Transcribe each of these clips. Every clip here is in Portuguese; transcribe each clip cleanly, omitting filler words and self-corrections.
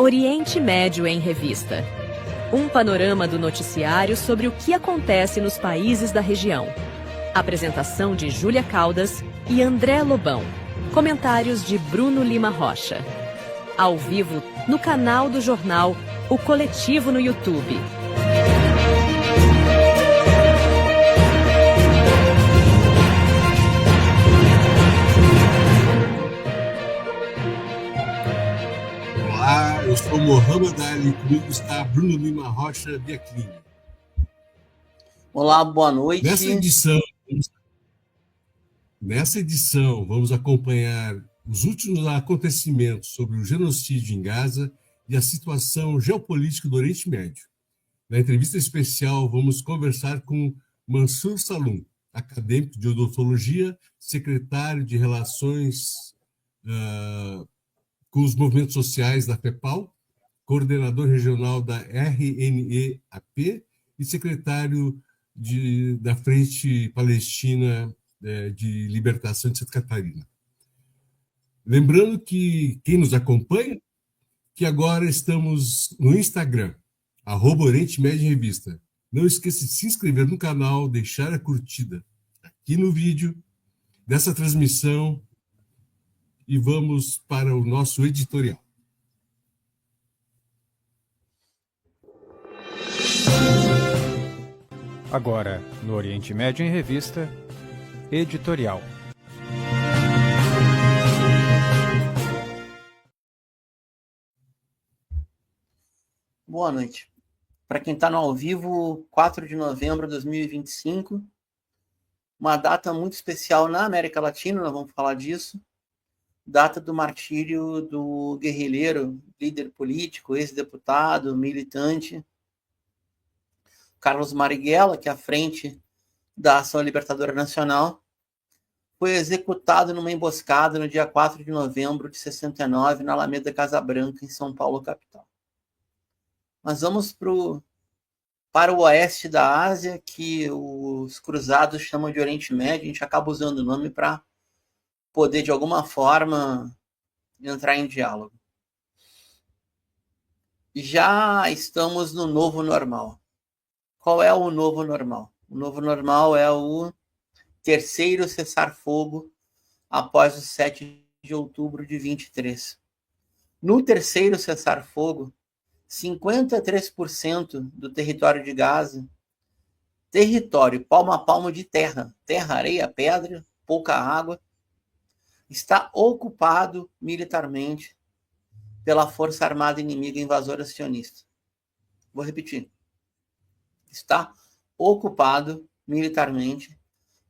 Oriente Médio em Revista. Um panorama do noticiário sobre o que acontece nos países da região. Apresentação de Júlia Caldas e André Lobão. Comentários de Bruno Lima Rocha. Ao vivo, no canal do jornal O Coletivo no YouTube. Olá, eu sou Mohamed Ali, comigo está Bruno Lima Rocha Biaclini. Olá, boa noite. Nessa edição, vamos acompanhar os últimos acontecimentos sobre o genocídio em Gaza e a situação geopolítica do Oriente Médio. Na entrevista especial, vamos conversar com Mansur Salum, acadêmico de odontologia, secretário de Relações com os movimentos sociais da FEPAL, coordenador regional da RNEAP e secretário da Frente Palestina de Libertação de Santa Catarina. Lembrando que quem nos acompanha, que agora estamos no Instagram, @Oriente Médio em Revista. Não esqueça de se inscrever no canal, deixar a curtida aqui no vídeo dessa transmissão e vamos para o nosso editorial. Agora, no Oriente Médio em Revista, editorial. Boa noite. Para quem está no ao vivo, 4 de novembro de 2025, uma data muito especial na América Latina, nós vamos falar disso, data do martírio do guerrilheiro, líder político, ex-deputado, militante, Carlos Marighella, que à frente da Ação Libertadora Nacional, foi executado numa emboscada no dia 4 de novembro de 69, na Alameda Casa Branca, em São Paulo, capital. Mas vamos para o oeste da Ásia, que os cruzados chamam de Oriente Médio. A gente acaba usando o nome para poder, de alguma forma, entrar em diálogo. Já estamos no novo normal. Qual é o novo normal? O novo normal é o terceiro cessar-fogo após o 7 de outubro de 23. No terceiro cessar-fogo, 53% do território de Gaza, território palmo a palmo de terra, areia, pedra, pouca água, está ocupado militarmente pela força armada inimiga invasora sionista. Vou repetir. Está ocupado militarmente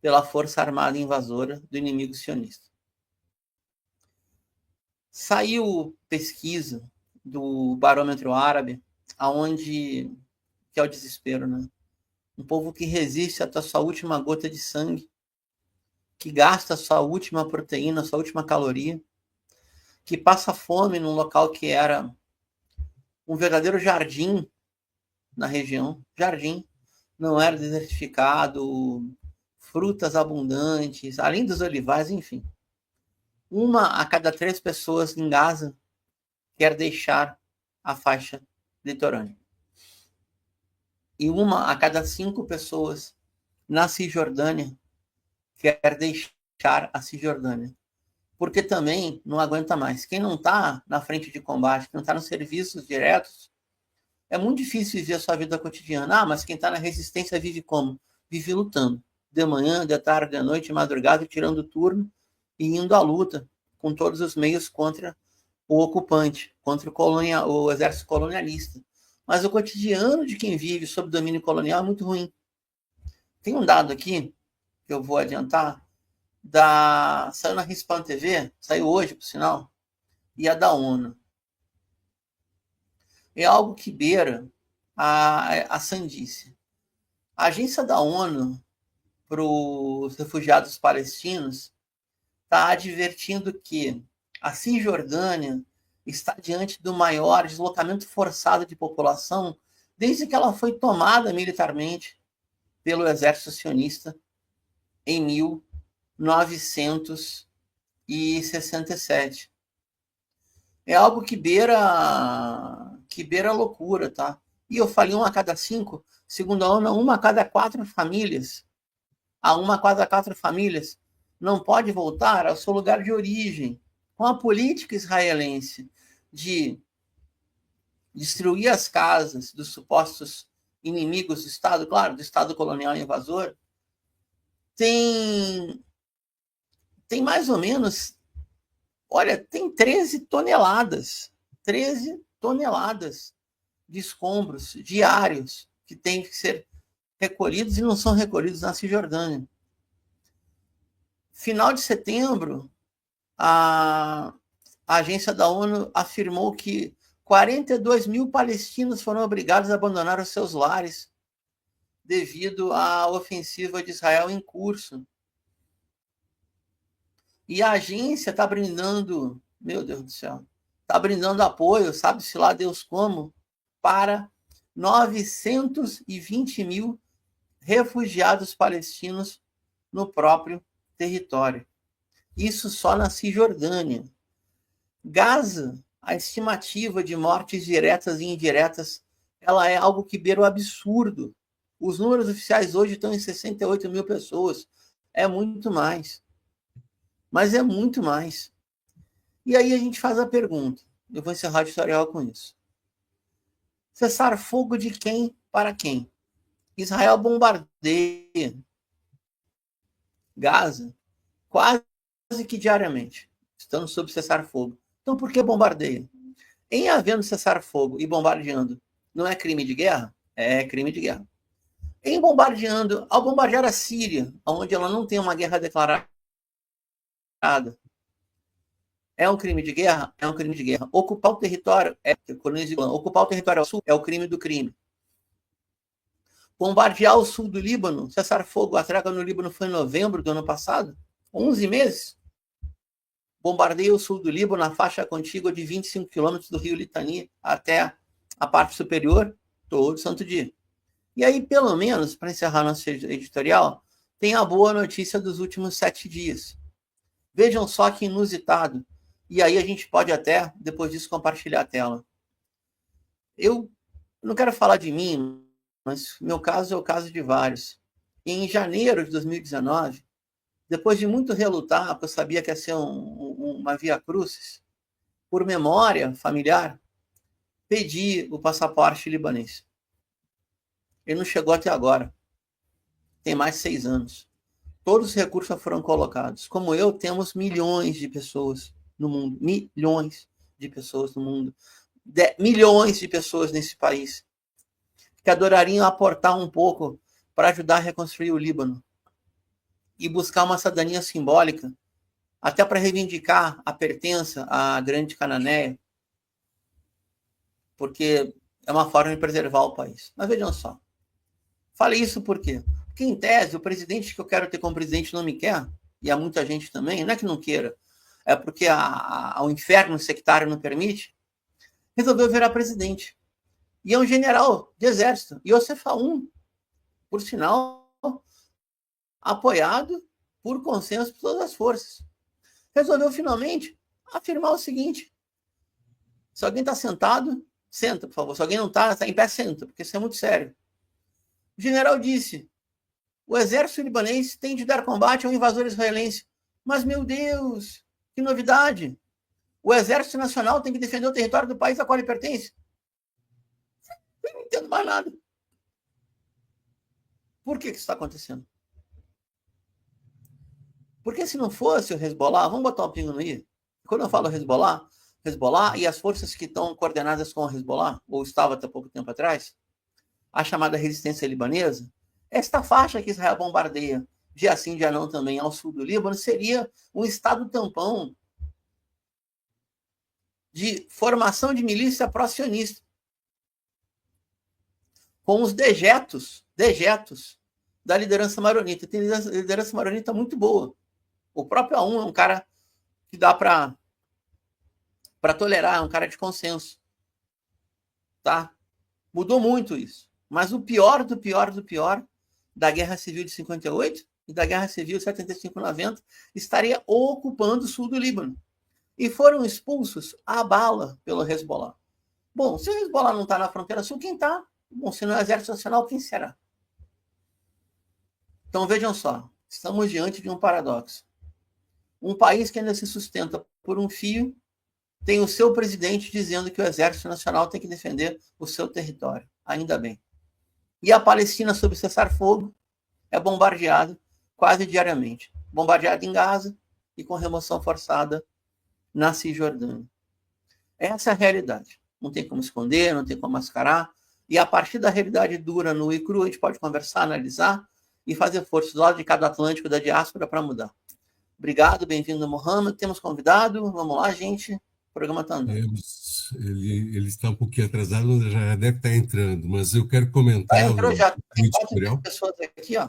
pela força armada invasora do inimigo sionista. Saiu pesquisa do Barômetro Árabe, aonde que é o desespero, né? Um povo que resiste até a sua última gota de sangue, que gasta a sua última proteína, a sua última caloria, que passa fome num local que era um verdadeiro jardim na região, jardim, não era desertificado, frutas abundantes, além dos olivais, enfim. 1 a cada 3 pessoas em Gaza quer deixar a faixa litorânea. E 1 a cada 5 pessoas na Cisjordânia quer deixar a Cisjordânia. Porque também não aguenta mais. Quem não está na frente de combate, quem não está nos serviços diretos, é muito difícil viver a sua vida cotidiana. Mas quem está na resistência vive como? Vive lutando. De manhã, de tarde, de noite, de madrugada, tirando o turno e indo à luta com todos os meios contra o ocupante, contra o exército colonialista. Mas o cotidiano de quem vive sob domínio colonial é muito ruim. Tem um dado aqui, que eu vou adiantar, saiu na Hispan TV, saiu hoje, por sinal, e a da ONU. É algo que beira a sandice. A agência da ONU para os refugiados palestinos está advertindo que a Cisjordânia está diante do maior deslocamento forçado de população desde que ela foi tomada militarmente pelo exército sionista em 1967. é algo que beira a loucura, tá? E eu falei 1 a cada 5, segundo a ONU, 1 a cada 4 famílias, não pode voltar ao seu lugar de origem. Com a política israelense de destruir as casas dos supostos inimigos do Estado, claro, do Estado colonial invasor, tem mais ou menos, olha, tem 13 toneladas de escombros diários que têm que ser recolhidos e não são recolhidos na Cisjordânia. Final de setembro, a agência da ONU afirmou que 42 mil palestinos foram obrigados a abandonar os seus lares devido à ofensiva de Israel em curso. E a agência está brindando, meu Deus do céu, está brindando apoio, sabe-se lá Deus como, para 920 mil refugiados palestinos no próprio território. Isso só na Cisjordânia. Gaza, a estimativa de mortes diretas e indiretas, ela é algo que beira o absurdo. Os números oficiais hoje estão em 68 mil pessoas. É muito mais. Mas é muito mais. E aí a gente faz a pergunta. Eu vou encerrar o tutorial com isso. Cessar fogo de quem para quem? Israel bombardeia Gaza quase que diariamente, estando sob cessar-fogo. Então, por que bombardeia? Em havendo cessar-fogo e bombardeando, não é crime de guerra? É crime de guerra. Em bombardeando, ao bombardear a Síria, onde ela não tem uma guerra declarada, é um crime de guerra? É um crime de guerra. Ocupar o território, ocupar o território ao sul é o crime do crime. Bombardear o sul do Líbano, cessar fogo, a trégua no Líbano foi em novembro do ano passado, 11 meses. Bombardeia o sul do Líbano, na faixa contígua de 25 quilômetros do rio Litani até a parte superior, todo santo dia. E aí, pelo menos, para encerrar nosso editorial, tem a boa notícia dos últimos 7 dias. Vejam só que inusitado. E aí a gente pode até, depois disso, compartilhar a tela. Eu não quero falar de mim, mas meu caso é o caso de vários. E em janeiro de 2019, depois de muito relutar, porque eu sabia que ia ser uma via crucis, por memória familiar, pedi o passaporte libanês. Ele não chegou até agora. Tem mais de 6 anos. Todos os recursos foram colocados. Como eu, temos milhões de pessoas no mundo. Milhões de pessoas no mundo. Milhões de pessoas nesse país que adorariam aportar um pouco para ajudar a reconstruir o Líbano e buscar uma cidadania simbólica, até para reivindicar a pertença à Grande Cananéia, porque é uma forma de preservar o país. Mas vejam só. Falei isso por quê? Porque, em tese, o presidente que eu quero ter como presidente não me quer, e há muita gente também, não é que não queira, é porque o inferno sectário não permite, resolveu virar presidente. E é um general de exército, Youssef Aoun, por sinal, apoiado por consenso por todas as forças. Resolveu, finalmente, afirmar o seguinte: se alguém está sentado, senta, por favor. Se alguém não está em pé, senta, porque isso é muito sério. O general disse: o exército libanês tem de dar combate ao invasor israelense. Mas, meu Deus, que novidade! O exército nacional tem que defender o território do país a qual ele pertence. Eu não entendo mais nada. Por que isso está acontecendo? Porque se não fosse o Hezbollah, vamos botar um pingo no i. Quando eu falo Hezbollah e as forças que estão coordenadas com o Hezbollah, ou estava até pouco tempo atrás, a chamada resistência libanesa, esta faixa que Israel bombardeia, dia sim, dia não também, ao sul do Líbano, seria um estado tampão de formação de milícia pró-sionista, com os dejetos da liderança maronita. Tem liderança maronita muito boa. O próprio Aoun é um cara que dá para tolerar, é um cara de consenso. Tá? Mudou muito isso. Mas o pior do pior do pior da Guerra Civil de 58 e da Guerra Civil de 75-90 estaria ocupando o sul do Líbano. e foram expulsos à bala pelo Hezbollah. Bom, se o Hezbollah não está na fronteira sul, quem está? Bom, se não é o Exército Nacional, quem será? Então vejam só, estamos diante de um paradoxo. Um país que ainda se sustenta por um fio tem o seu presidente dizendo que o Exército Nacional tem que defender o seu território. Ainda bem. E a Palestina, sob cessar-fogo, é bombardeada quase diariamente. Bombardeada em Gaza e com remoção forçada na Cisjordânia. Essa é a realidade. Não tem como esconder, não tem como mascarar. E a partir da realidade dura, nua e crua, a gente pode conversar, analisar e fazer força do lado de cada Atlântico da diáspora para mudar. Obrigado, bem-vindo, Mohamed. Temos convidado. Vamos lá, gente. O programa está andando. Ele está um pouquinho atrasado, mas já deve estar entrando. Mas eu quero comentar Entrou já. Tem 4 editorial. pessoas aqui, ó.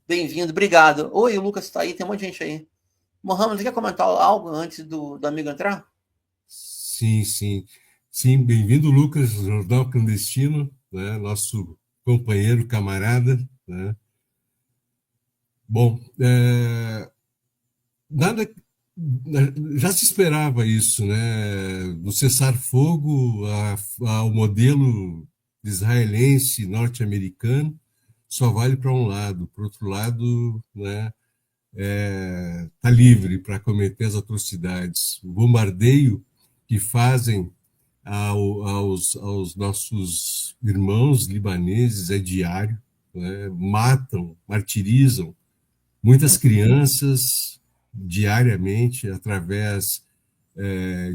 Bem-vindo, obrigado. Oi, o Lucas está aí, tem um monte de gente aí. Mohamed, você quer comentar algo antes do amigo entrar? Sim, sim. Sim, bem-vindo, Lucas, Jornal Clandestino, né? Nosso companheiro, camarada, né? Bom, nada, já se esperava isso, né? Do cessar-fogo ao modelo israelense, norte-americano, só vale para um lado, para o outro lado, né? Tá livre para cometer as atrocidades. O bombardeio que fazem aos nossos irmãos libaneses é diário, né? Matam, martirizam muitas crianças diariamente através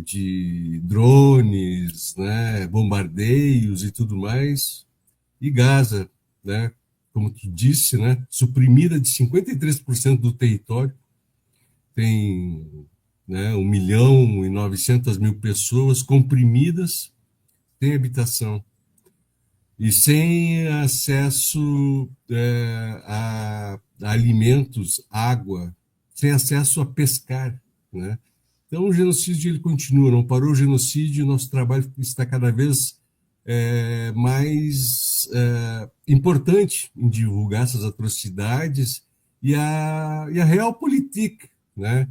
de drones, né? Bombardeios e tudo mais. E Gaza, né? Como tu disse, né? Suprimida de 53% do território, tem, né, 1.900.000 pessoas comprimidas, sem habitação e sem acesso a alimentos, água, sem acesso a pescar, né? Então o genocídio ele continua, não parou o genocídio, nosso trabalho está cada vez mais importante em divulgar essas atrocidades e a realpolitik, né,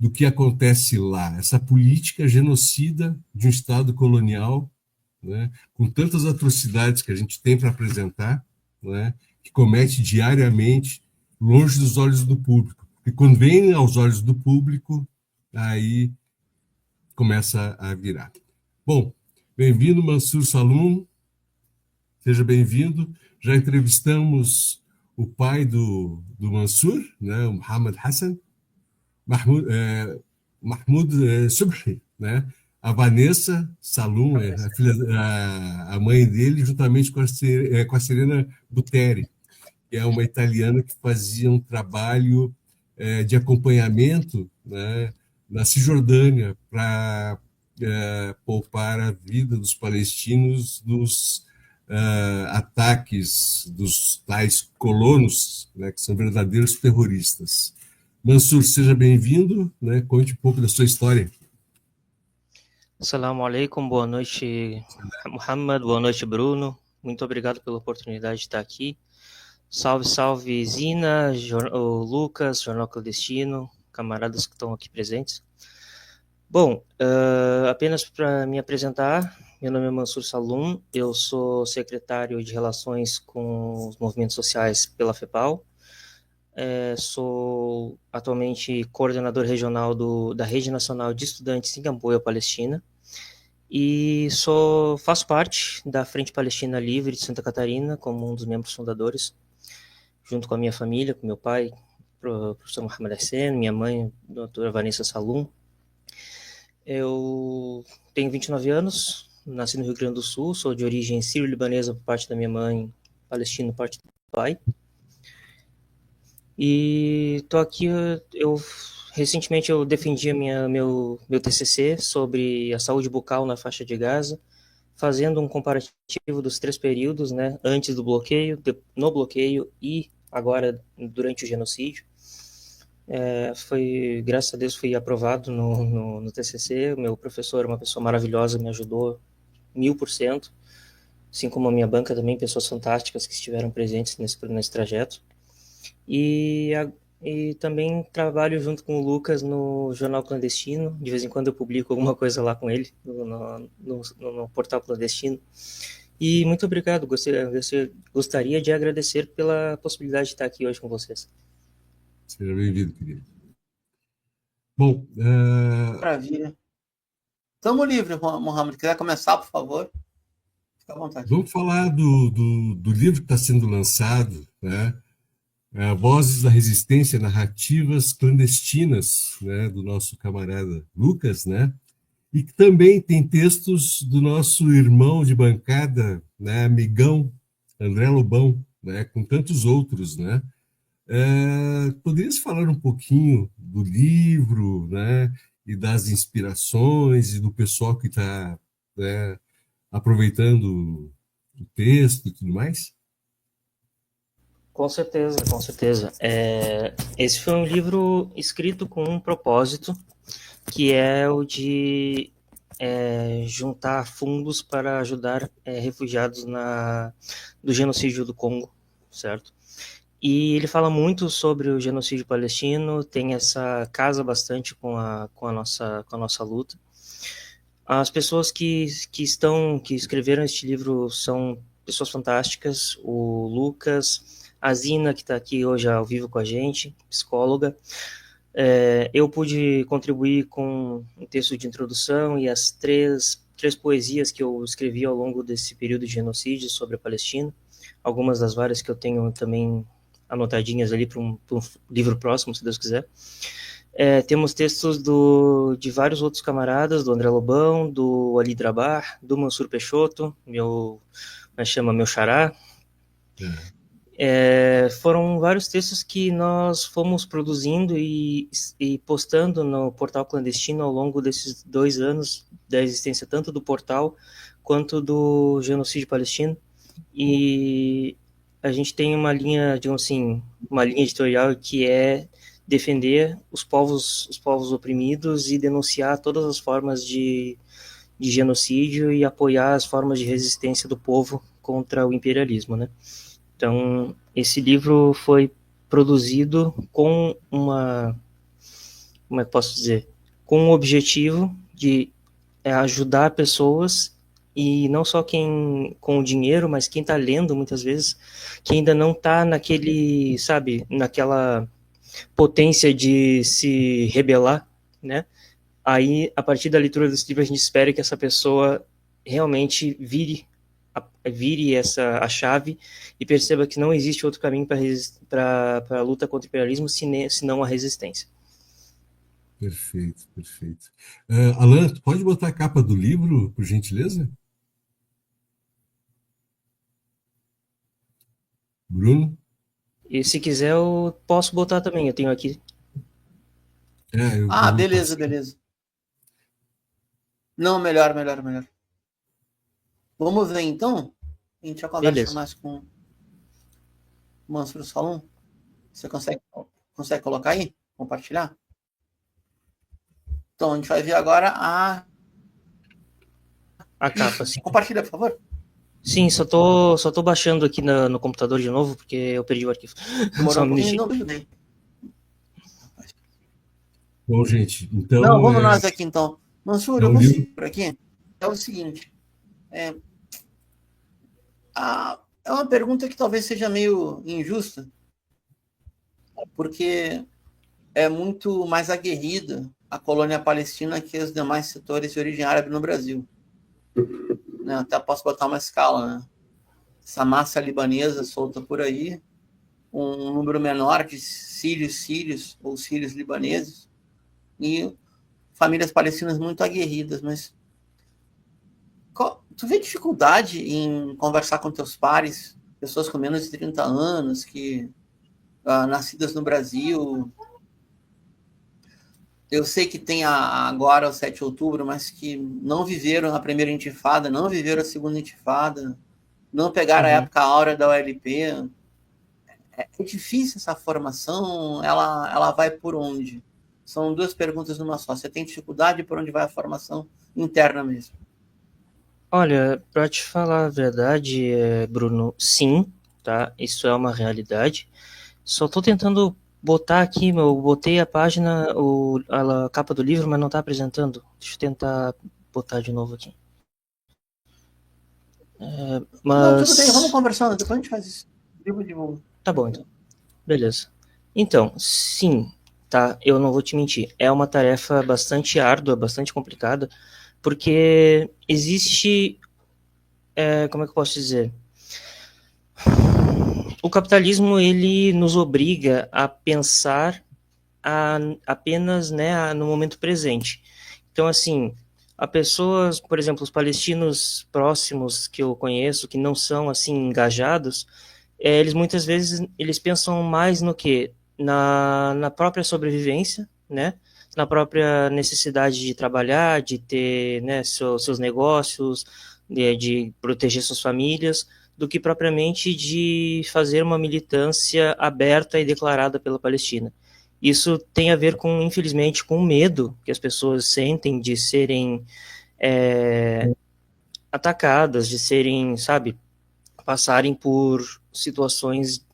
do que acontece lá, essa política genocida de um Estado colonial, né, com tantas atrocidades que a gente tem para apresentar, né, que comete diariamente longe dos olhos do público. E quando vem aos olhos do público, aí começa a virar. Bom, bem-vindo, Mansur Salum, seja bem-vindo. Já entrevistamos o pai do Mansur, né, o Mohamed Hassan, Mahmoud Subhi, né? A Vanessa Salum, a mãe dele, juntamente com a Serena Buteri, que é uma italiana que fazia um trabalho de acompanhamento, né, na Cisjordânia para poupar a vida dos palestinos dos ataques dos tais colonos, né, que são verdadeiros terroristas. Mansur, seja bem-vindo, né? Conte um pouco da sua história. Assalamu alaikum, boa noite, Mohamed, boa noite, Bruno. Muito obrigado pela oportunidade de estar aqui. Salve, salve, Zina, o Lucas, Jornal Clandestino, camaradas que estão aqui presentes. Bom, apenas para me apresentar, meu nome é Mansur Salum, eu sou secretário de Relações com os Movimentos Sociais pela FEPAL. Sou atualmente coordenador regional da Rede Nacional de Estudantes em Apoio à Palestina e faço parte da Frente Palestina Livre de Santa Catarina como um dos membros fundadores, junto com a minha família, com meu pai, o professor Mohamed Hassan, minha mãe, a doutora Vanessa Salum. Eu tenho 29 anos, nasci no Rio Grande do Sul, sou de origem sírio-libanesa por parte da minha mãe, palestino por parte do pai. E tô aqui, recentemente eu defendi meu TCC sobre a saúde bucal na faixa de Gaza, fazendo um comparativo dos 3 períodos, né, antes do bloqueio, no bloqueio e agora durante o genocídio. Graças a Deus fui aprovado no TCC, meu professor é uma pessoa maravilhosa, me ajudou 1000%, assim como a minha banca também, pessoas fantásticas que estiveram presentes nesse trajeto. E e também trabalho junto com o Lucas no Jornal Clandestino. De vez em quando eu publico alguma coisa lá com ele no Portal Clandestino. E muito obrigado, gostaria de agradecer pela possibilidade de estar aqui hoje com vocês. Seja bem-vindo, querido. Bom, Maravilha. Estamos livres, Mohamed. Quiser começar, por favor? Fica à vontade. vamos falar do livro que está sendo lançado, né? Vozes da Resistência, Narrativas Clandestinas, né? Do nosso camarada Lucas, né? E que também tem textos do nosso irmão de bancada, né? Amigão, André Lobão, né? Com tantos outros, né? Poderias falar um pouquinho do livro, né? E das inspirações e do pessoal que está, né, aproveitando o texto e tudo mais? Com certeza, com certeza. Esse foi um livro escrito com um propósito, que é o de juntar fundos para ajudar refugiados do genocídio do Congo, certo? E ele fala muito sobre o genocídio palestino, casa bastante com a nossa luta. As pessoas que escreveram este livro são pessoas fantásticas. O Lucas, a Zina, que está aqui hoje ao vivo com a gente, psicóloga. Eu pude contribuir com um texto de introdução e as três poesias que eu escrevi ao longo desse período de genocídio sobre a Palestina. Algumas das várias que eu tenho também anotadinhas ali para um livro próximo, se Deus quiser. Temos textos de vários outros camaradas, do André Lobão, do Ali Drabar, do Mansur Peixoto, meu xará. Foram vários textos que nós fomos produzindo e postando no Portal Clandestino ao longo desses 2 anos da existência tanto do portal quanto do genocídio palestino. E a gente tem uma linha, digamos assim, uma linha editorial que é defender os povos oprimidos e denunciar todas as formas de genocídio e apoiar as formas de resistência do povo contra o imperialismo, né? Então, esse livro foi produzido com como é que posso dizer? Com o objetivo de ajudar pessoas, e não só quem com o dinheiro, mas quem está lendo muitas vezes, que ainda não está naquela potência de se rebelar, né? Aí, a partir da leitura desse livro, a gente espera que essa pessoa realmente vire a chave e perceba que não existe outro caminho para a luta contra o imperialismo senão a resistência. Perfeito, perfeito. Alan, tu pode botar a capa do livro, por gentileza? Bruno? E se quiser, eu posso botar também, eu tenho aqui. Beleza, beleza. Não, melhor. Vamos ver, então? A gente já conversa mais com o Mansur Salom. Você consegue colocar aí? Compartilhar? Então, a gente vai ver agora a capa, sim. Compartilha, por favor. Sim, só tô baixando aqui no computador de novo, porque eu perdi o arquivo. Demorou um pouquinho, não, tudo bem. Bom, gente, então... Não, vamos nós aqui, então. Mansur, eu vou seguir por aqui. É o seguinte. É uma pergunta que talvez seja meio injusta, porque é muito mais aguerrida a colônia palestina que os demais setores de origem árabe no Brasil. Até posso botar uma escala, né? Essa massa libanesa solta por aí, um número menor de sírios ou sírios libaneses e famílias palestinas muito aguerridas, mas tu vê dificuldade em conversar com teus pares, pessoas com menos de 30 anos, que nascidas no Brasil? Eu sei que tem agora o 7 de outubro, mas que não viveram a primeira intifada, não viveram a segunda intifada, não pegaram a época áurea da OLP. É difícil essa formação, ela vai por onde? São 2 perguntas numa só. Você tem dificuldade por onde vai a formação interna mesmo? Olha, para te falar a verdade, Bruno, sim, tá? Isso é uma realidade. Só estou tentando botar aqui, eu botei a página, a capa do livro, mas não está apresentando. Deixa eu tentar botar de novo aqui. Não, tudo bem, vamos conversando, depois a gente faz isso. Livro de novo. Tá bom, então. Beleza. Então, sim, tá, eu não vou te mentir. É uma tarefa bastante árdua, bastante complicada, porque existe, como é que eu posso dizer? O capitalismo, ele nos obriga a pensar apenas, né, no momento presente. Então, assim, a pessoas, por exemplo, os palestinos próximos que eu conheço, que não são, assim, engajados, eles muitas vezes, eles pensam mais no quê? Na própria sobrevivência, né? Na própria necessidade de trabalhar, de ter, né, seus negócios, de proteger suas famílias, do que propriamente de fazer uma militância aberta e declarada pela Palestina. Isso tem a ver com, infelizmente, com o medo que as pessoas sentem de serem atacadas, de serem, sabe, passarem por situações,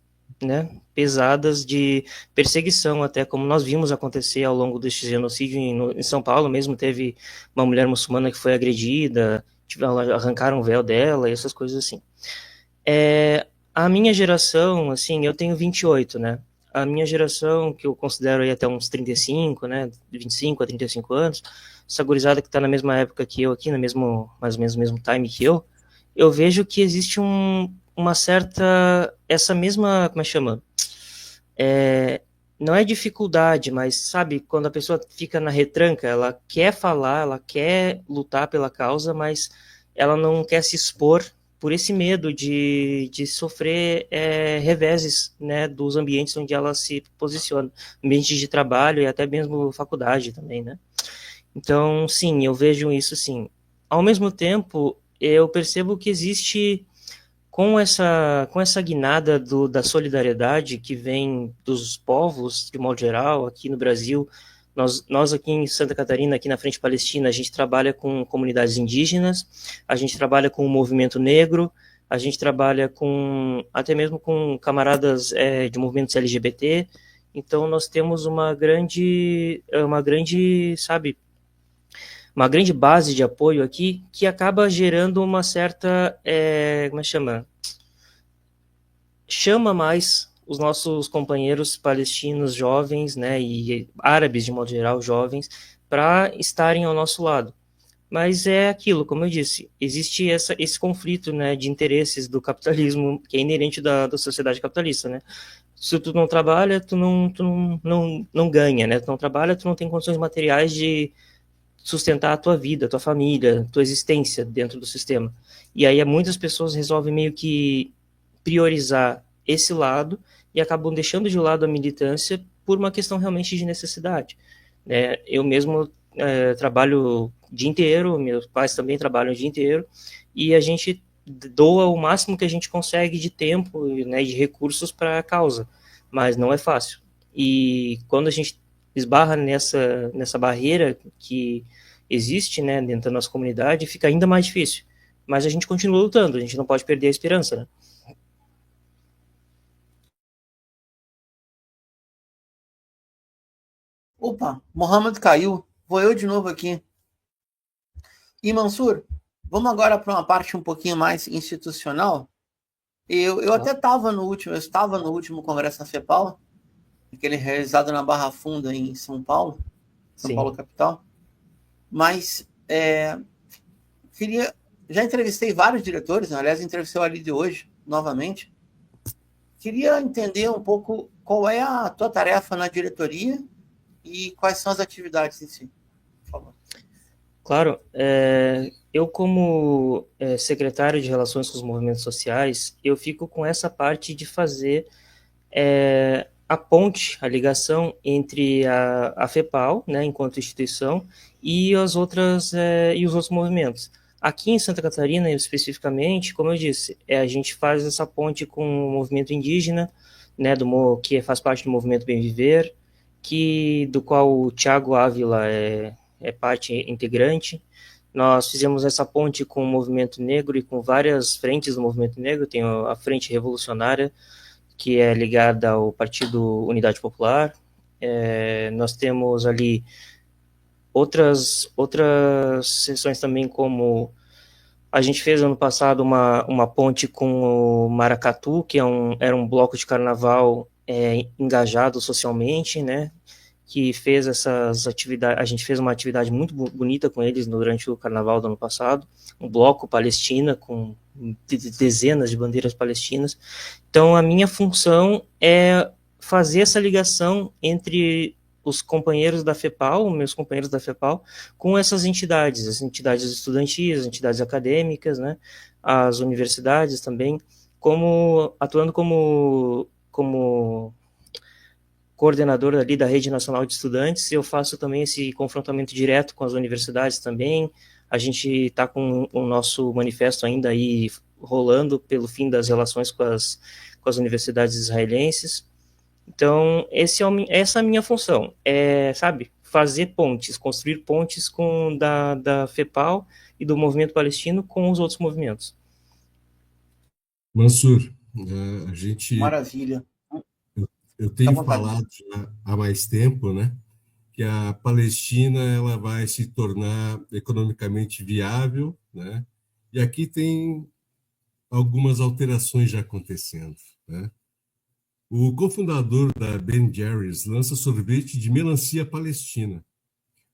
né, pesadas de perseguição, até como nós vimos acontecer ao longo deste genocídio em São Paulo mesmo. Teve uma mulher muçulmana que foi agredida, arrancaram o véu dela e essas coisas assim. A minha geração, assim, eu tenho 28, né? A minha geração, que eu considero aí até uns 35, né, 25 a 35 anos, essa gurizada que está na mesma época que eu aqui, mais ou menos no mesmo time que eu vejo que existe uma certa, essa mesma, como é que chama? Não é dificuldade, mas sabe, quando a pessoa fica na retranca, ela quer falar, ela quer lutar pela causa, mas ela não quer se expor por esse medo de sofrer reveses, né, dos ambientes onde ela se posiciona, ambientes de trabalho e até mesmo faculdade também, né? Então, sim, eu vejo isso, sim. Ao mesmo tempo, eu percebo que existe, com essa guinada da solidariedade que vem dos povos, de modo geral, aqui no Brasil, nós aqui em Santa Catarina, aqui na Frente Palestina, a gente trabalha com comunidades indígenas, a gente trabalha com o movimento negro, a gente trabalha até mesmo com camaradas de movimentos LGBT. Então, nós temos uma grande, sabe, uma grande base de apoio aqui, que acaba gerando uma certa, como é que chama mais os nossos companheiros palestinos jovens, né, e árabes de modo geral, jovens, para estarem ao nosso lado. Mas é aquilo, como eu disse, existe esse conflito, né, de interesses do capitalismo, que é inerente da sociedade capitalista, né? Se tu não trabalha, tu não ganha, né? Tu não trabalha, tu não tem condições materiais de sustentar a tua vida, a tua família, a tua existência dentro do sistema. E aí muitas pessoas resolvem meio que priorizar esse lado e acabam deixando de lado a militância por uma questão realmente de necessidade. Eu mesmo trabalho o dia inteiro, meus pais também trabalham o dia inteiro, e a gente doa o máximo que a gente consegue de tempo, né, de recursos para a causa, mas não é fácil. E quando a gente esbarra nessa barreira que existe, né, dentro da nossa comunidade, fica ainda mais difícil. Mas a gente continua lutando, a gente não pode perder a esperança, né? Opa, Mohamed caiu. Vou eu de novo aqui. E Mansur, vamos agora para uma parte um pouquinho mais institucional. Eu até estava no último congresso na FEPAL, aquele realizado na Barra Funda, em São Paulo, São Paulo capital. Mas já entrevistei vários diretores, aliás, entrevistei o Alide hoje, novamente. Queria entender um pouco qual é a tua tarefa na diretoria e quais são as atividades em si. Por favor. Claro, eu como secretário de Relações com os Movimentos Sociais, eu fico com essa parte de fazer a ponte, a ligação entre a FEPAL, né, enquanto instituição, e os outros movimentos. Aqui em Santa Catarina, especificamente, como eu disse, a gente faz essa ponte com o movimento indígena, né, que faz parte do movimento Bem Viver, do qual o Thiago Ávila é parte integrante. Nós fizemos essa ponte com o movimento negro e com várias frentes do movimento negro. Tem a Frente Revolucionária, que é ligada ao Partido Unidade Popular. Nós temos ali outras sessões também, como a gente fez ano passado uma ponte com o Maracatu, que era um bloco de carnaval engajado socialmente, né? Que fez essas atividades. A gente fez uma atividade muito bonita com eles durante o carnaval do ano passado, um bloco Palestina com dezenas de bandeiras palestinas. Então, a minha função é fazer essa ligação entre os companheiros da FEPAL, meus companheiros da FEPAL, com essas entidades, as entidades estudantis, as entidades acadêmicas, né, as universidades também, atuando como coordenador ali da Rede Nacional de Estudantes. Eu faço também esse confrontamento direto com as universidades também. A gente está com o nosso manifesto ainda aí rolando pelo fim das relações com as universidades israelenses. Então, essa é a minha função, sabe, fazer pontes, construir pontes da FEPAL e do movimento palestino com os outros movimentos. Mansur, a gente... Maravilha. Eu tenho falado já há mais tempo, né, que a Palestina ela vai se tornar economicamente viável, né, e aqui tem algumas alterações já acontecendo, né. O cofundador da Ben Jerry's lança sorvete de melancia palestina.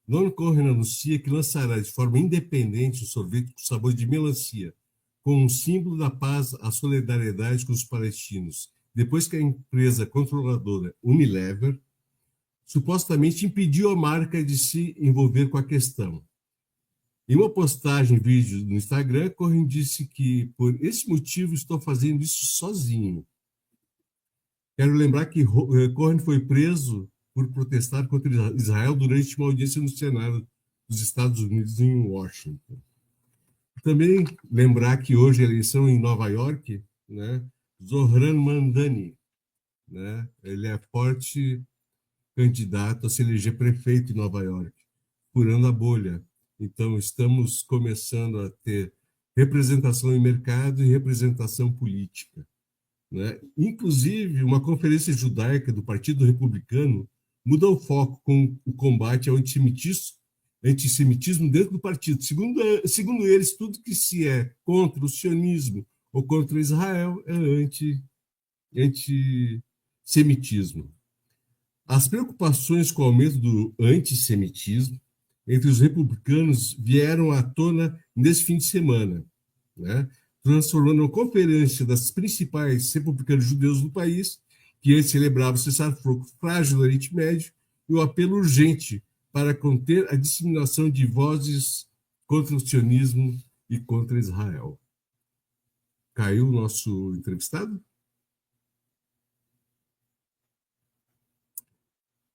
Don Cohen anuncia que lançará de forma independente um sorvete com sabor de melancia, com um símbolo da paz, a solidariedade com os palestinos, depois que a empresa controladora Unilever supostamente impediu a marca de se envolver com a questão. Em uma postagem vídeo no Instagram, Cohen disse que, por esse motivo, estou fazendo isso sozinho. Quero lembrar que Cohen foi preso por protestar contra Israel durante uma audiência no Senado dos Estados Unidos em Washington. Também lembrar que hoje a eleição em Nova York, né, Zohran Mamdani, né, ele é forte candidato a se eleger prefeito em Nova York, furando a bolha. Então, estamos começando a ter representação em mercado e representação política, né? Inclusive, uma conferência judaica do Partido Republicano muda o foco com o combate ao antissemitismo dentro do partido. Segundo eles, tudo que se é contra o sionismo ou contra Israel é antissemitismo. As preocupações com o aumento do antissemitismo entre os republicanos vieram à tona nesse fim de semana, né? Transformando a conferência das principais republicanos judeus do país, que antes celebrava o cessar-fogo frágil do Oriente Médio, e o apelo urgente para conter a disseminação de vozes contra o sionismo e contra Israel. Caiu o nosso entrevistado?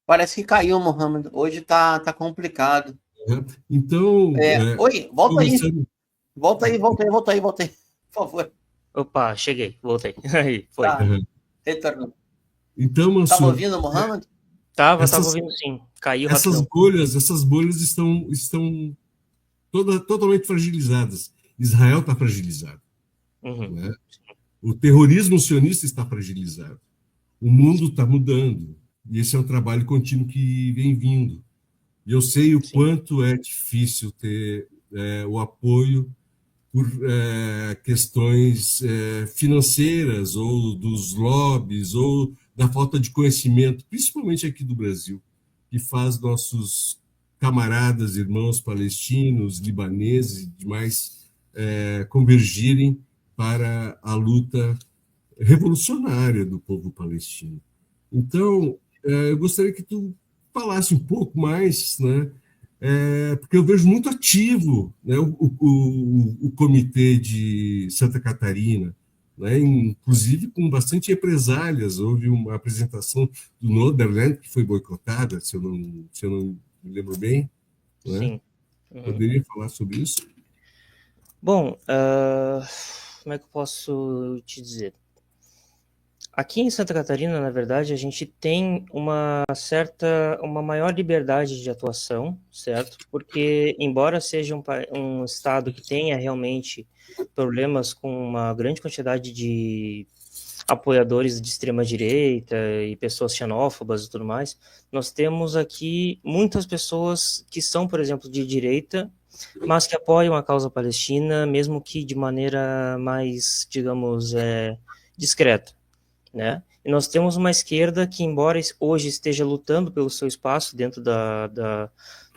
Parece que caiu, Mohamed. Hoje tá complicado. Então... Oi, volta aí. Volta aí, por favor. Opa, cheguei, voltei. Aí, foi. Tá, retornou. Então, Mansur... Estava ouvindo, Mohamed? Tava ouvindo, sim. Caiu essas rapidão. bolhas estão totalmente fragilizadas. Israel está fragilizado. Uhum. Né? O terrorismo sionista está fragilizado. O mundo está mudando. E esse é um trabalho contínuo que vem vindo. E eu sei o quanto é difícil ter o apoio por questões financeiras, ou dos lobbies, ou da falta de conhecimento, principalmente aqui do Brasil, que faz nossos camaradas, irmãos palestinos, libaneses e demais convergirem para a luta revolucionária do povo palestino. Então, eu gostaria que tu falasse um pouco mais, né? Porque eu vejo muito ativo, né, o Comitê de Santa Catarina, né, inclusive com bastante represálias. Houve uma apresentação do Northern, que foi boicotada, se eu não me lembro bem. Né? Sim. Uhum. Poderia falar sobre isso? Bom, como é que eu posso te dizer? Aqui em Santa Catarina, na verdade, a gente tem uma maior liberdade de atuação, certo? Porque, embora seja um estado que tenha realmente problemas com uma grande quantidade de apoiadores de extrema-direita e pessoas xenófobas e tudo mais, nós temos aqui muitas pessoas que são, por exemplo, de direita, mas que apoiam a causa palestina, mesmo que de maneira mais, digamos, discreta, né? E nós temos uma esquerda que, embora hoje esteja lutando pelo seu espaço dentro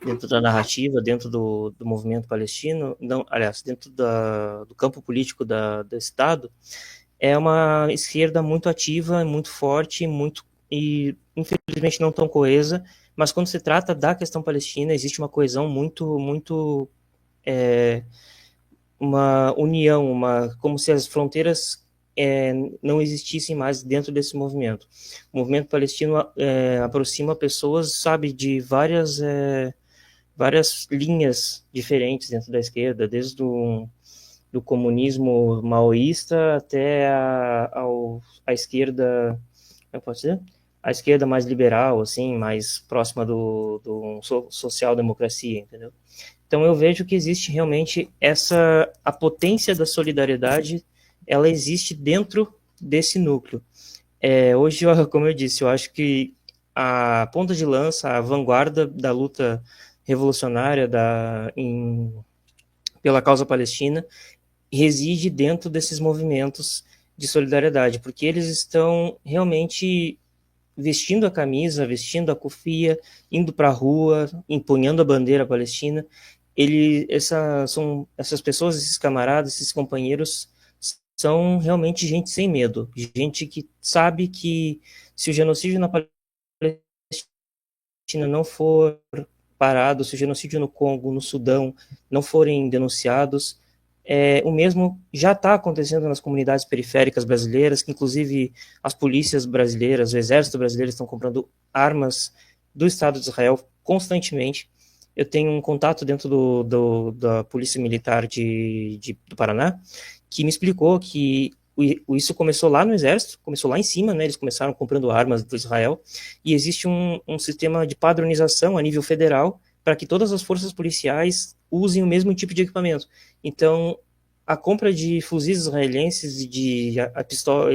dentro da narrativa, dentro do movimento palestino, não, aliás, dentro do campo político do Estado, é uma esquerda muito ativa, muito forte, e infelizmente não tão coesa, mas quando se trata da questão palestina, existe uma coesão muito uma união, como se as fronteiras não existissem mais dentro desse movimento. O movimento palestino aproxima pessoas, sabe, de várias linhas diferentes dentro da esquerda, desde do comunismo maoísta até a esquerda, como pode dizer? A esquerda mais liberal, assim, mais próxima do social-democracia, entendeu? Então eu vejo que existe realmente a potência da solidariedade, ela existe dentro desse núcleo. Hoje, como eu disse, eu acho que a ponta de lança, a vanguarda da luta revolucionária pela causa palestina reside dentro desses movimentos de solidariedade, porque eles estão realmente vestindo a camisa, vestindo a kufia, indo para a rua, empunhando a bandeira palestina. Essas pessoas, esses camaradas, esses companheiros, são realmente gente sem medo, gente que sabe que se o genocídio na Palestina não for parado, se o genocídio no Congo, no Sudão, não forem denunciados, o mesmo já está acontecendo nas comunidades periféricas brasileiras, que inclusive as polícias brasileiras, o exército brasileiro estão comprando armas do Estado de Israel constantemente. Eu tenho um contato dentro da Polícia Militar do Paraná, que me explicou que isso começou lá no Exército, começou lá em cima, né? Eles começaram comprando armas do Israel, e existe um sistema de padronização a nível federal para que todas as forças policiais usem o mesmo tipo de equipamento. Então, a compra de fuzis israelenses e de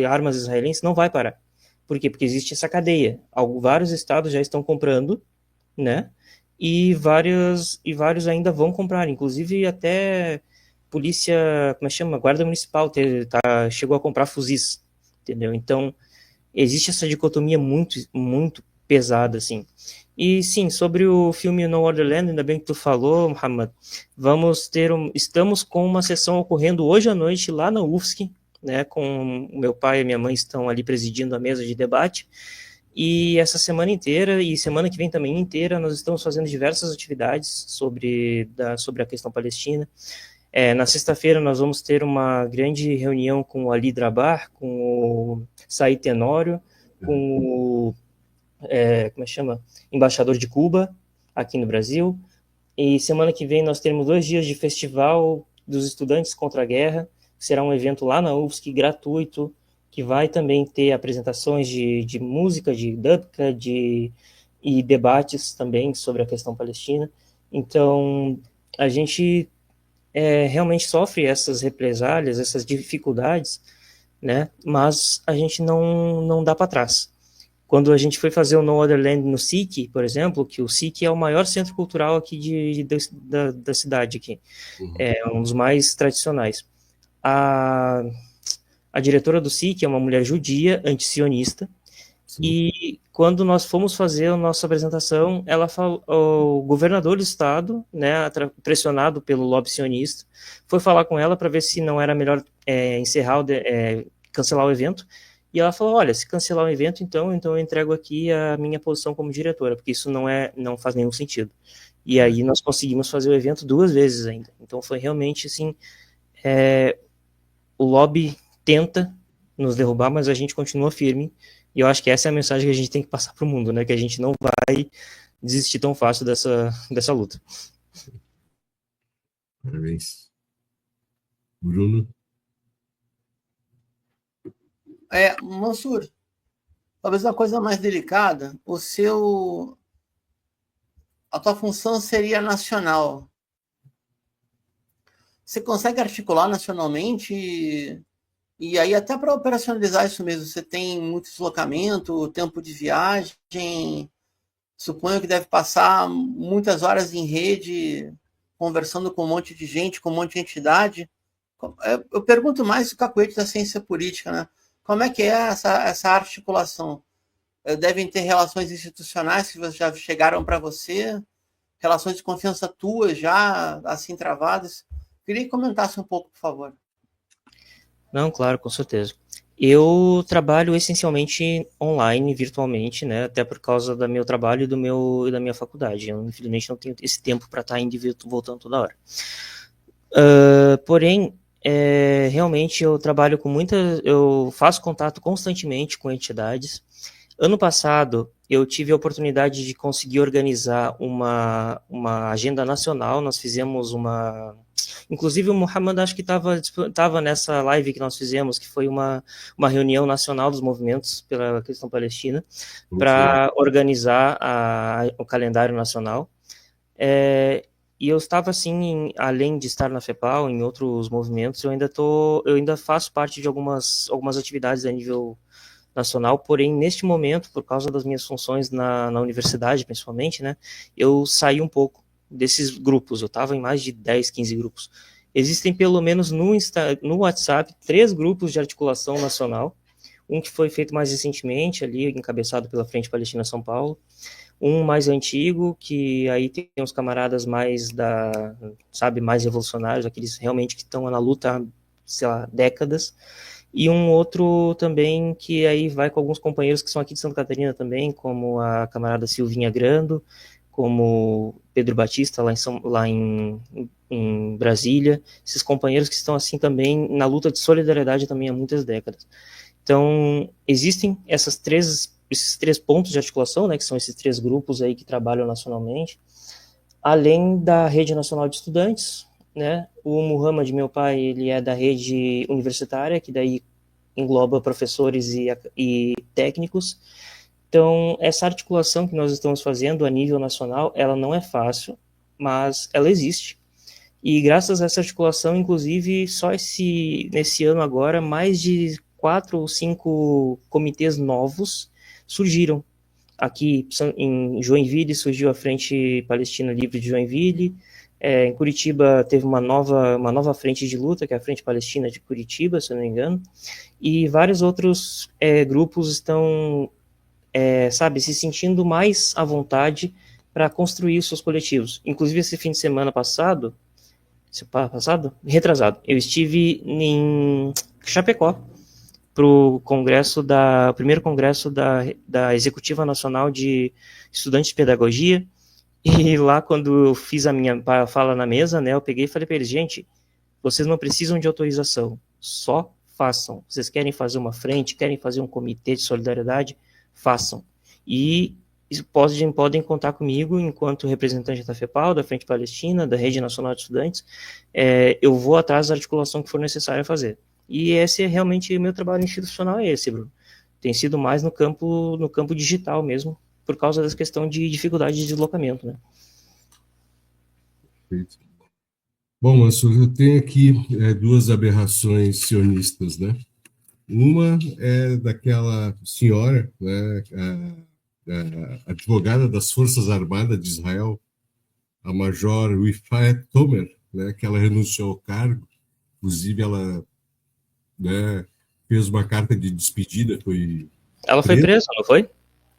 armas israelenses não vai parar. Por quê? Porque existe essa cadeia. Vários estados já estão comprando, né? E vários ainda vão comprar, inclusive até polícia, como é que chama? Guarda Municipal chegou a comprar fuzis, entendeu? Então, existe essa dicotomia muito, muito pesada, assim. E sim, sobre o filme No Other Land, ainda bem que tu falou, Muhammad, estamos com uma sessão ocorrendo hoje à noite lá na UFSC, né, com o meu pai e minha mãe estão ali presidindo a mesa de debate, e essa semana inteira, e semana que vem também inteira, nós estamos fazendo diversas atividades sobre a questão palestina. Na sexta-feira nós vamos ter uma grande reunião com o Ali Drabar, com o Said Tenório, com o como é que chama? Embaixador de Cuba, aqui no Brasil. E semana que vem nós teremos 2 dias de festival dos estudantes contra a guerra, que será um evento lá na UFSC, gratuito, que vai também ter apresentações de música, de dubca, e debates também sobre a questão palestina. Então, a gente realmente sofre essas represálias, essas dificuldades, né? Mas a gente não dá para trás. Quando a gente foi fazer o No Other Land no SIC, por exemplo, que o SIC é o maior centro cultural aqui da cidade, aqui. É um dos mais tradicionais. A diretora do SIC é uma mulher judia, antisionista, e quando nós fomos fazer a nossa apresentação, o governador do estado, né, pressionado pelo lobby sionista, foi falar com ela para ver se não era melhor cancelar o evento. E ela falou, olha, se cancelar o evento, então eu entrego aqui a minha posição como diretora, porque isso não faz nenhum sentido. E aí nós conseguimos fazer o evento 2 vezes ainda. Então foi realmente assim, o lobby tenta nos derrubar, mas a gente continua firme. E eu acho que essa é a mensagem que a gente tem que passar para o mundo, né? Que a gente não vai desistir tão fácil dessa luta. Parabéns. Bruno? Mansur, talvez uma coisa mais delicada, a tua função seria nacional. Você consegue articular nacionalmente E aí, até para operacionalizar isso mesmo, você tem muito deslocamento, tempo de viagem, suponho que deve passar muitas horas em rede, conversando com um monte de gente, com um monte de entidade. Eu pergunto mais o cacuete da ciência política, né? Como é que é essa articulação? Devem ter relações institucionais que já chegaram para você, relações de confiança tuas já assim travadas. Queria que comentasse um pouco, por favor. Não, claro, com certeza. Eu trabalho essencialmente online, virtualmente, né? Até por causa do meu trabalho e da minha faculdade. Eu, infelizmente, não tenho esse tempo para estar indo e voltando toda hora. Porém, realmente eu trabalho com eu faço contato constantemente com entidades. Ano passado, eu tive a oportunidade de conseguir organizar uma agenda nacional. Nós fizemos inclusive o Muhammad acho que estava nessa live que nós fizemos, que foi uma reunião nacional dos movimentos pela questão palestina, para organizar o calendário nacional. E eu estava assim, além de estar na FEPAL, em outros movimentos, eu ainda faço parte de algumas atividades a nível nacional, porém, neste momento, por causa das minhas funções na universidade, principalmente, né, eu saí um pouco desses grupos. Eu estava em mais de 10, 15 grupos. Existem, pelo menos no WhatsApp, 3 grupos de articulação nacional. Um que foi feito mais recentemente, ali, encabeçado pela Frente Palestina São Paulo. Um mais antigo, que aí tem uns camaradas mais mais revolucionários, aqueles realmente que estão na luta há, sei lá, décadas. E um outro também que aí vai com alguns companheiros que são aqui de Santa Catarina também, como a camarada Silvinha Grando, como Pedro Batista, lá em Brasília. Esses companheiros que estão assim também na luta de solidariedade também há muitas décadas. Então, existem esses 3 pontos de articulação, né, que são esses 3 grupos aí que trabalham nacionalmente, além da Rede Nacional de Estudantes, né? O Muhammad, meu pai, ele é da rede universitária, que daí engloba professores e técnicos. Então, essa articulação que nós estamos fazendo a nível nacional, ela não é fácil, mas ela existe. E graças a essa articulação, inclusive, só nesse ano agora, mais de 4 ou 5 comitês novos surgiram. Aqui em Joinville surgiu a Frente Palestina Livre de Joinville. Em Curitiba teve uma nova frente de luta, que é a Frente Palestina de Curitiba, se eu não me engano. E vários outros grupos estão, se sentindo mais à vontade para construir os seus coletivos. Inclusive, esse fim de semana retrasado, eu estive em Chapecó, para o primeiro congresso da Executiva Nacional de Estudantes de Pedagogia. E lá, quando eu fiz a minha fala na mesa, né, eu peguei e falei para eles: gente, vocês não precisam de autorização, só façam. Vocês querem fazer uma frente, querem fazer um comitê de solidariedade, façam. E podem contar comigo enquanto representante da FEPAL, da Frente Palestina, da Rede Nacional de Estudantes. Eu vou atrás da articulação que for necessária fazer. E esse é realmente o meu trabalho institucional, Bruno. Tem sido mais no campo digital mesmo, por causa dessa questão de dificuldade de deslocamento, né? Perfeito. Bom, Mansur, eu tenho aqui 2 aberrações sionistas, né? Uma é daquela senhora, né, a advogada das Forças Armadas de Israel, a Major Wifat Tomer, né, que ela renunciou ao cargo. Inclusive, ela, né, fez uma carta de despedida. Ela foi presa, não foi?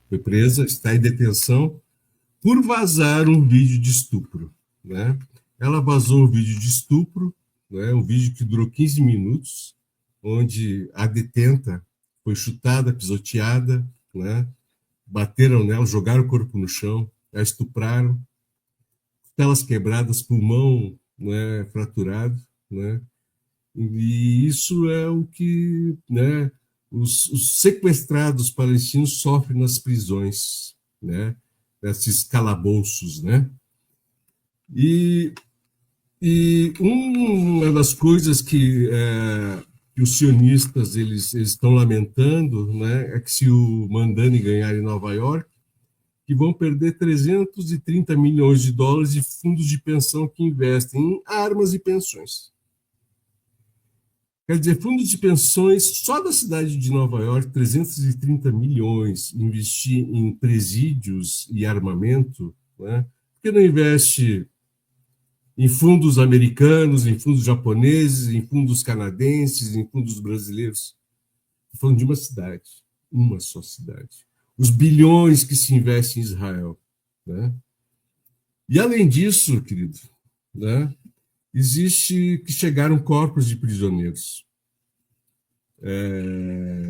Foi presa, está em detenção por vazar um vídeo de estupro, né? Ela vazou um vídeo de estupro, né? Um vídeo que durou 15 minutos, onde a detenta foi chutada, pisoteada, né? Bateram nela, jogaram o corpo no chão, a estupraram, costelas quebradas, pulmão, né, fraturado, né? E isso é o que, né, os sequestrados palestinos sofrem nas prisões, né? Esses calabouços, né? E uma das coisas que os sionistas eles estão lamentando, né, é que se o Mandani ganhar em Nova York, que vão perder 330 milhões de dólares de fundos de pensão que investem em armas e pensões. Quer dizer, fundos de pensões, só da cidade de Nova York, 330 milhões investir em presídios e armamento, né? Por que não investe em fundos americanos, em fundos japoneses, em fundos canadenses, em fundos brasileiros? Estou falando de uma só cidade. Os bilhões que se investem em Israel, né? E além disso, querido, né? Existe que chegaram corpos de prisioneiros,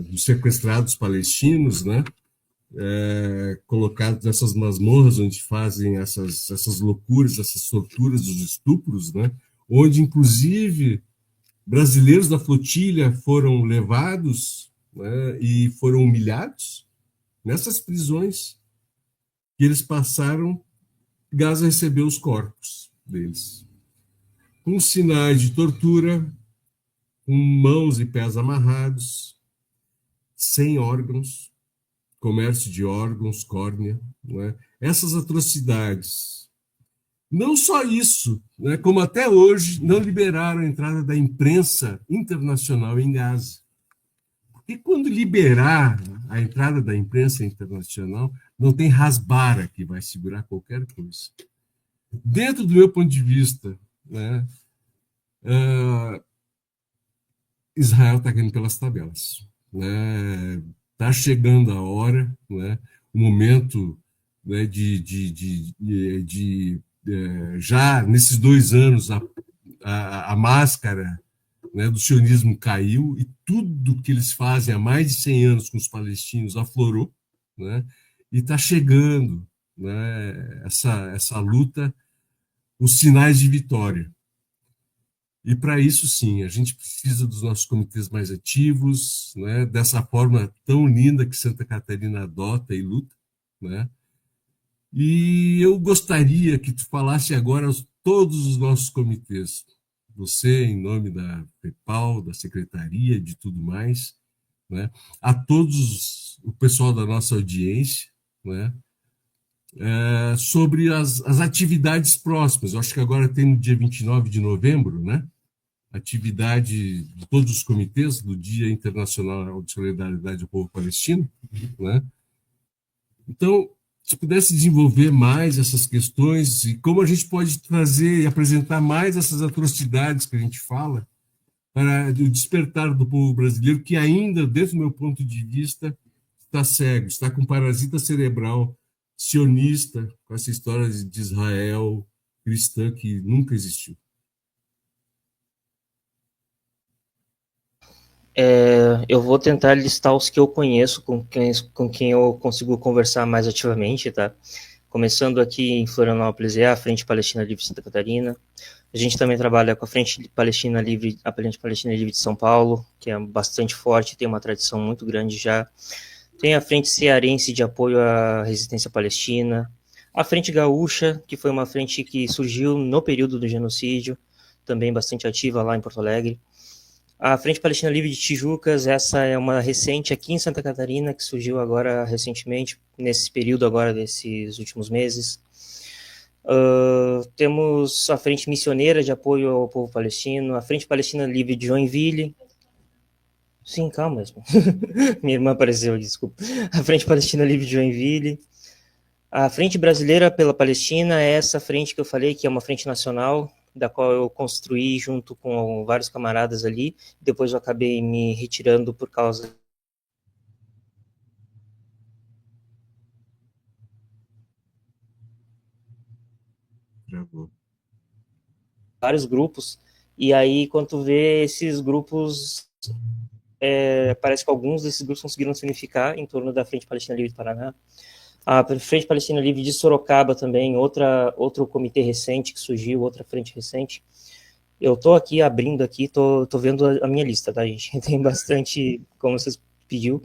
dos sequestrados palestinos, né? Colocados nessas masmorras onde fazem essas loucuras, essas torturas, os estupros, né? Onde, inclusive, brasileiros da flotilha foram levados, né? E foram humilhados nessas prisões que eles passaram. Gaza recebeu os corpos deles, com sinais de tortura, com mãos e pés amarrados, sem órgãos, comércio de órgãos, córnea, né? Essas atrocidades. Não só isso, né? Como até hoje não liberaram a entrada da imprensa internacional em Gaza. Porque quando liberar a entrada da imprensa internacional, não tem rasbara que vai segurar qualquer coisa. Dentro do meu ponto de vista, né, Israel está caindo pelas tabelas. Está chegando a hora, né, o momento, né, já nesses 2 anos a máscara, né, do sionismo caiu e tudo que eles fazem há mais de 100 anos com os palestinos aflorou, né, e está chegando, né, essa luta, os sinais de vitória. E para isso, sim, a gente precisa dos nossos comitês mais ativos, né, dessa forma tão linda que Santa Catarina adota e luta, né? E eu gostaria que tu falasse agora todos os nossos comitês, você em nome da FEPAL, da Secretaria, de tudo mais, né, a todos o pessoal da nossa audiência, né, sobre as atividades próximas. Eu acho que agora tem no dia 29 de novembro, né? Atividade de todos os comitês do Dia Internacional de Solidariedade ao Povo Palestino, né? Então, se pudesse desenvolver mais essas questões e como a gente pode trazer e apresentar mais essas atrocidades que a gente fala para o despertar do povo brasileiro, que ainda, dentro do meu ponto de vista, está cego, está com parasita cerebral sionista, com essa história de Israel cristã que nunca existiu. Eu vou tentar listar os que eu conheço, com quem eu consigo conversar mais ativamente, tá? Começando aqui em Florianópolis, é a Frente Palestina Livre de Santa Catarina. A gente também trabalha com a Frente Palestina Livre, a Frente Palestina Livre de São Paulo, que é bastante forte, tem uma tradição muito grande já. Tem a Frente Cearense de Apoio à Resistência Palestina. A Frente Gaúcha, que foi uma frente que surgiu no período do genocídio, também bastante ativa lá em Porto Alegre. A Frente Palestina Livre de Tijucas, essa é uma recente aqui em Santa Catarina, que surgiu agora recentemente, nesse período agora, desses últimos meses. Temos a Frente Missioneira de Apoio ao Povo Palestino, a Frente Palestina Livre de Joinville. Sim, calma mesmo. Minha irmã apareceu, desculpa. A Frente Palestina Livre de Joinville. A Frente Brasileira pela Palestina é essa frente que eu falei, que é uma frente nacional, da qual eu construí junto com vários camaradas ali. Depois eu acabei me retirando por causa vários grupos. E aí, quando tu vê esses grupos, parece que alguns desses grupos conseguiram se unificar em torno da Frente Palestina Livre do Paraná. A Frente Palestina Livre de Sorocaba também, outro comitê recente que surgiu, outra frente recente. Eu tô aqui abrindo aqui, tô vendo a minha lista, tá, gente? Tem bastante, como vocês pediu,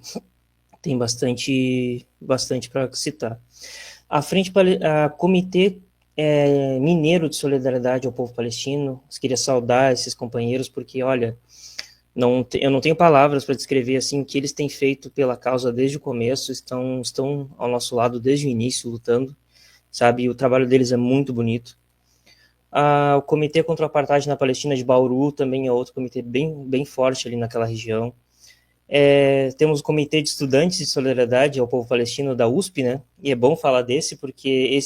tem bastante para citar. A Comitê Mineiro de Solidariedade ao Povo Palestino, eu queria saudar esses companheiros, porque, olha, eu não tenho palavras para descrever assim o que eles têm feito pela causa desde o começo, estão ao nosso lado desde o início, lutando, sabe? E o trabalho deles é muito bonito. O Comitê contra o Apartheid na Palestina de Bauru também é outro comitê bem forte ali naquela região. Temos o Comitê de Estudantes de Solidariedade ao Povo Palestino da USP, né? E é bom falar desse, porque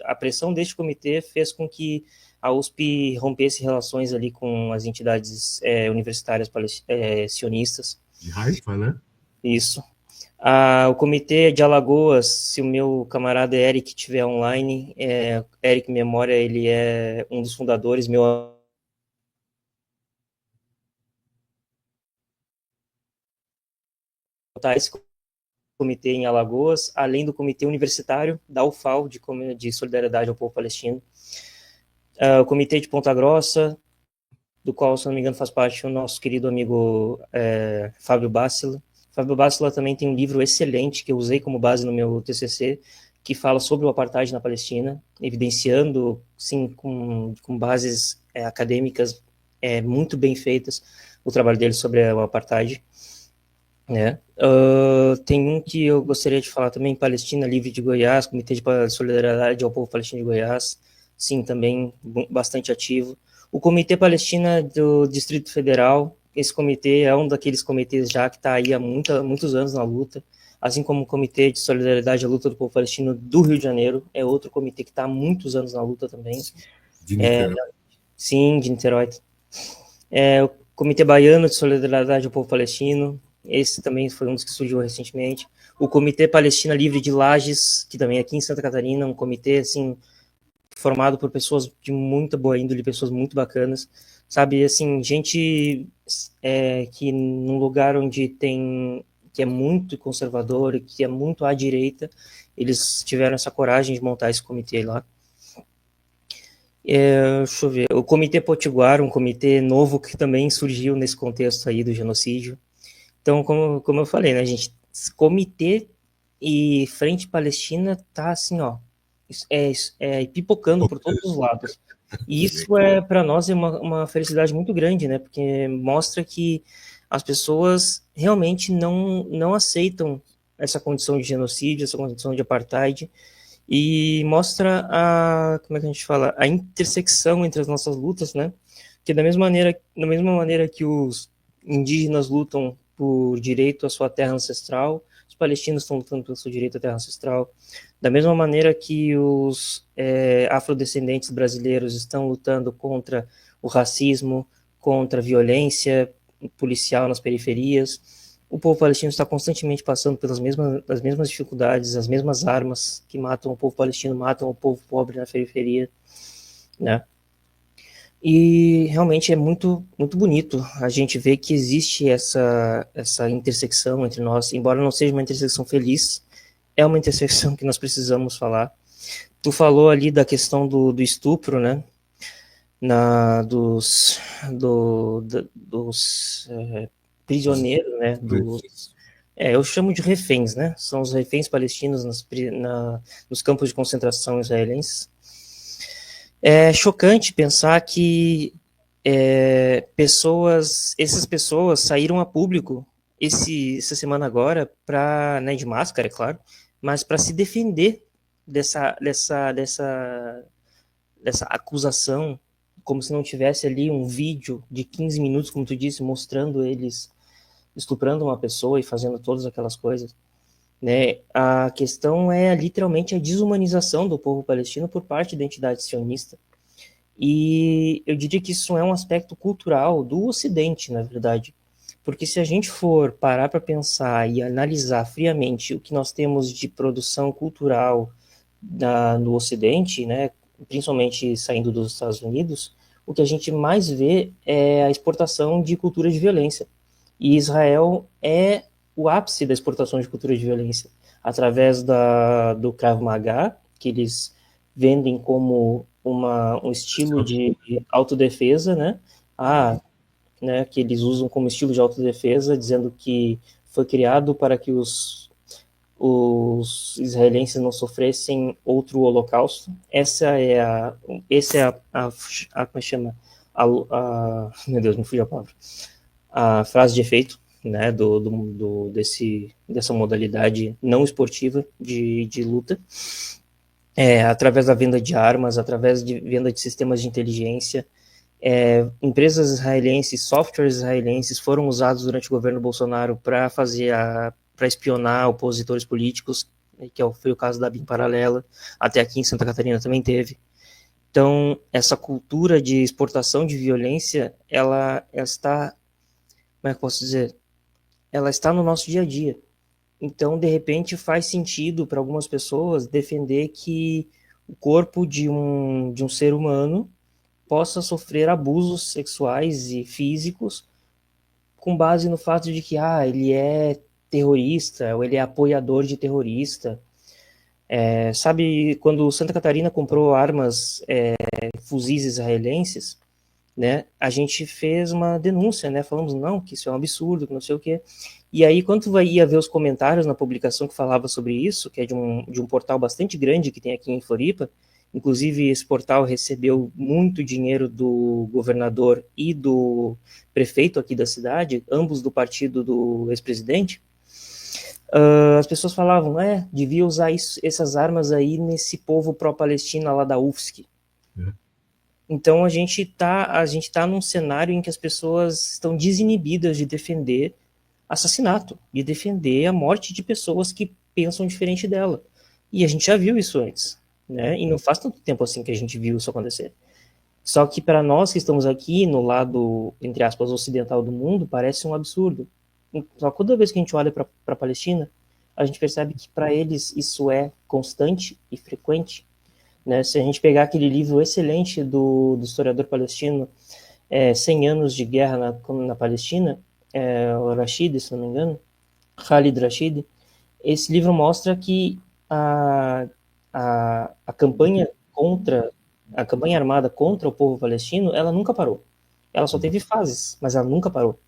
a pressão deste comitê fez com que a USP rompesse relações ali com as entidades universitárias sionistas. De Haifa, né? Isso. O Comitê de Alagoas, se o meu camarada Eric estiver online, Eric Memória, ele é um dos fundadores, esse comitê em Alagoas, além do comitê universitário da UFAL, de Solidariedade ao Povo Palestino. O comitê de Ponta Grossa, do qual, se não me engano, faz parte o nosso querido amigo Fábio Bácila. Fábio Bácila também tem um livro excelente que eu usei como base no meu TCC, que fala sobre o apartheid na Palestina, evidenciando, sim, com bases acadêmicas muito bem feitas, o trabalho dele sobre o apartheid. Né? Tem um que eu gostaria de falar também, Palestina Livre de Goiás, Comitê de Solidariedade ao Povo Palestino de Goiás, sim, também bastante ativo. O Comitê Palestina do Distrito Federal, esse comitê é um daqueles comitês já que está aí há muitos anos na luta, assim como o Comitê de Solidariedade à Luta do Povo Palestino do Rio de Janeiro, é outro comitê que está há muitos anos na luta também. De Niterói. Sim, de Niterói. O Comitê Baiano de Solidariedade ao Povo Palestino, esse também foi um dos que surgiu recentemente. O Comitê Palestina Livre de Lages, que também é aqui em Santa Catarina, um comitê, assim, formado por pessoas de muita boa índole, pessoas muito bacanas, sabe, assim, gente que num lugar onde que é muito conservador, que é muito à direita, eles tiveram essa coragem de montar esse comitê lá. Deixa eu ver, o Comitê Potiguar, um comitê novo que também surgiu nesse contexto aí do genocídio. Então, como eu falei, né, gente, comitê e Frente Palestina tá assim, ó, pipocando por todos os lados. E isso para nós é uma felicidade muito grande, né, porque mostra que as pessoas realmente não aceitam essa condição de genocídio, essa condição de apartheid, e mostra como é que a gente fala, a intersecção entre as nossas lutas, né, que da mesma maneira que os indígenas lutam por direito à sua terra ancestral, os palestinos estão lutando pelo seu direito à terra ancestral, da mesma maneira que os afrodescendentes brasileiros estão lutando contra o racismo, contra a violência policial nas periferias, o povo palestino está constantemente passando pelas mesmas dificuldades, as mesmas armas que matam o povo palestino, matam o povo pobre na periferia, né? E realmente é muito, muito bonito a gente ver que existe essa intersecção entre nós, embora não seja uma intersecção feliz, é uma intersecção que nós precisamos falar. Tu falou ali da questão do estupro, né? Dos prisioneiros, né? Eu chamo de reféns, né? São os reféns palestinos nos campos de concentração israelenses. É chocante pensar que essas pessoas saíram a público essa semana agora né, de máscara, é claro, mas para se defender dessa acusação, como se não tivesse ali um vídeo de 15 minutos, como tu disse, mostrando eles estuprando uma pessoa e fazendo todas aquelas coisas. Né? A questão é literalmente a desumanização do povo palestino por parte da entidade sionista. E eu diria que isso é um aspecto cultural do Ocidente, na verdade. Porque se a gente for parar para pensar e analisar friamente o que nós temos de produção cultural no Ocidente, né, principalmente saindo dos Estados Unidos, o que a gente mais vê é a exportação de cultura de violência. E Israel é o ápice da exportação de cultura de violência, através do Krav Maga, que eles vendem como um estilo de autodefesa, né? Né? Que eles usam como estilo de autodefesa, dizendo que foi criado para que os israelenses não sofressem outro holocausto. Essa é como chama? Meu Deus, me fugiu a palavra. A frase de efeito, né, dessa modalidade não esportiva de luta. através da venda de armas, através de venda de sistemas de inteligência. Empresas israelenses, softwares israelenses foram usados durante o governo Bolsonaro para espionar opositores políticos, que foi o caso da BIM Paralela, até aqui em Santa Catarina também teve. Então, essa cultura de exportação de violência, ela está, como é que eu posso dizer? Ela está no nosso dia a dia. Então, de repente, faz sentido para algumas pessoas defender que o corpo de um ser humano possa sofrer abusos sexuais e físicos com base no fato de que ele é terrorista, ou ele é apoiador de terrorista. Sabe, quando Santa Catarina comprou armas, fuzis israelenses, né, a gente fez uma denúncia, né, falamos, não, que isso é um absurdo, que não sei o quê. E aí, quando tu ia ver os comentários na publicação que falava sobre isso, que é de um portal bastante grande que tem aqui em Floripa, inclusive esse portal recebeu muito dinheiro do governador e do prefeito aqui da cidade, ambos do partido do ex-presidente, as pessoas falavam, devia usar essas armas aí nesse povo pró-Palestina lá da UFSC. Então a gente tá num cenário em que as pessoas estão desinibidas de defender assassinato, de defender a morte de pessoas que pensam diferente dela. E a gente já viu isso antes, né? E não faz tanto tempo assim que a gente viu isso acontecer. Só que para nós que estamos aqui no lado, entre aspas, ocidental do mundo, parece um absurdo. Só que toda vez que a gente olha para a Palestina, a gente percebe que para eles isso é constante e frequente. Né? Se a gente pegar aquele livro excelente do historiador palestino, 100 anos de guerra na Palestina, o Rashid, se não me engano, Khalid Rashid, esse livro mostra que a campanha armada contra o povo palestino, ela nunca parou. Ela só teve fases, mas ela nunca parou.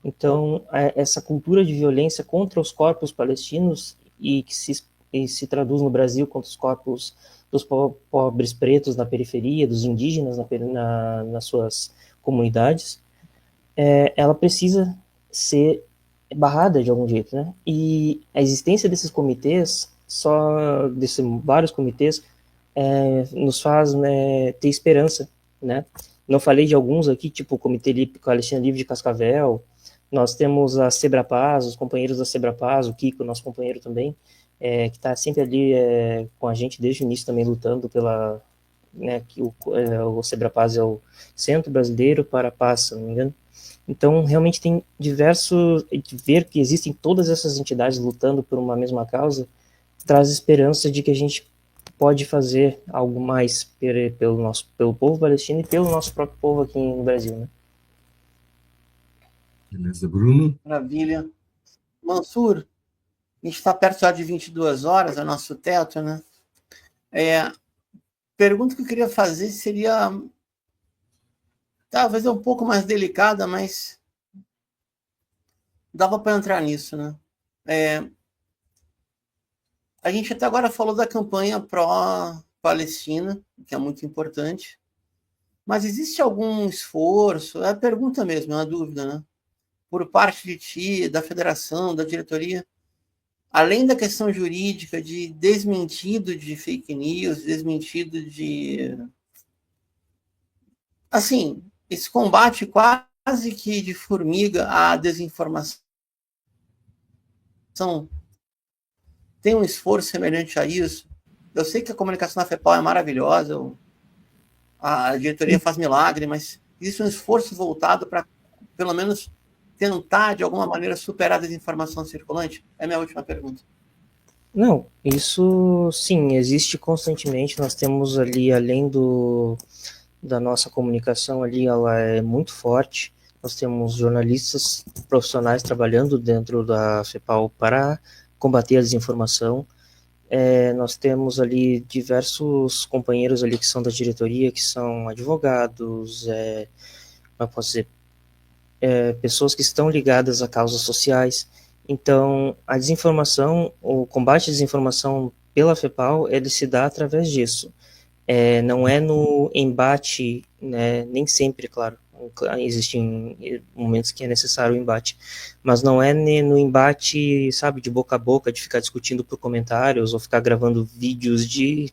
Então, essa cultura de violência contra os corpos palestinos e que se traduz no Brasil contra os corpos dos pobres pretos na periferia, dos indígenas nas suas comunidades, ela precisa ser barrada de algum jeito, né? E a existência desses comitês, vários comitês, nos faz, né, ter esperança, né? Não falei de alguns aqui, tipo o Comitê Palestina Livre de Cascavel. Nós temos a Sebrapaz, os companheiros da Sebrapaz, o Kiko, nosso companheiro também, que está sempre ali com a gente desde o início também lutando pela, né, que o Sebrapaz é o Centro Brasileiro para a Paz, se não me engano. Então, realmente tem ver que existem todas essas entidades lutando por uma mesma causa, traz esperança de que a gente pode fazer algo mais pelo povo palestino e pelo nosso próprio povo aqui no Brasil, né? Beleza, Bruno? Maravilha. Mansur, a gente está perto já de 22 horas, é nosso teto, né? Pergunta que eu queria fazer seria talvez um pouco mais delicada, mas dava para entrar nisso, né? A gente até agora falou da campanha pró-Palestina, que é muito importante, mas existe algum esforço, é a pergunta mesmo, é uma dúvida, né? Por parte de ti, da federação, da diretoria, além da questão jurídica de desmentido de fake news, desmentido de... Assim, esse combate quase que de formiga à desinformação, tem um esforço semelhante a isso? Eu sei que a comunicação na FEPAL é maravilhosa, a diretoria faz milagre, mas existe um esforço voltado para, pelo menos, tentar, de alguma maneira, superar a desinformação circulante? É a minha última pergunta. Não, isso sim, existe constantemente. Nós temos ali, além da nossa comunicação ali, ela é muito forte. Nós temos jornalistas profissionais trabalhando dentro da FEPAL para combater a desinformação. Nós temos ali diversos companheiros ali que são da diretoria, que são advogados, como eu posso dizer, pessoas que estão ligadas a causas sociais. Então, a desinformação, o combate à desinformação pela FEPAL, ele se dá através disso. Não é no embate, né, nem sempre, claro, existem momentos que é necessário o embate, mas não é no embate, sabe, de boca a boca, de ficar discutindo por comentários ou ficar gravando vídeos de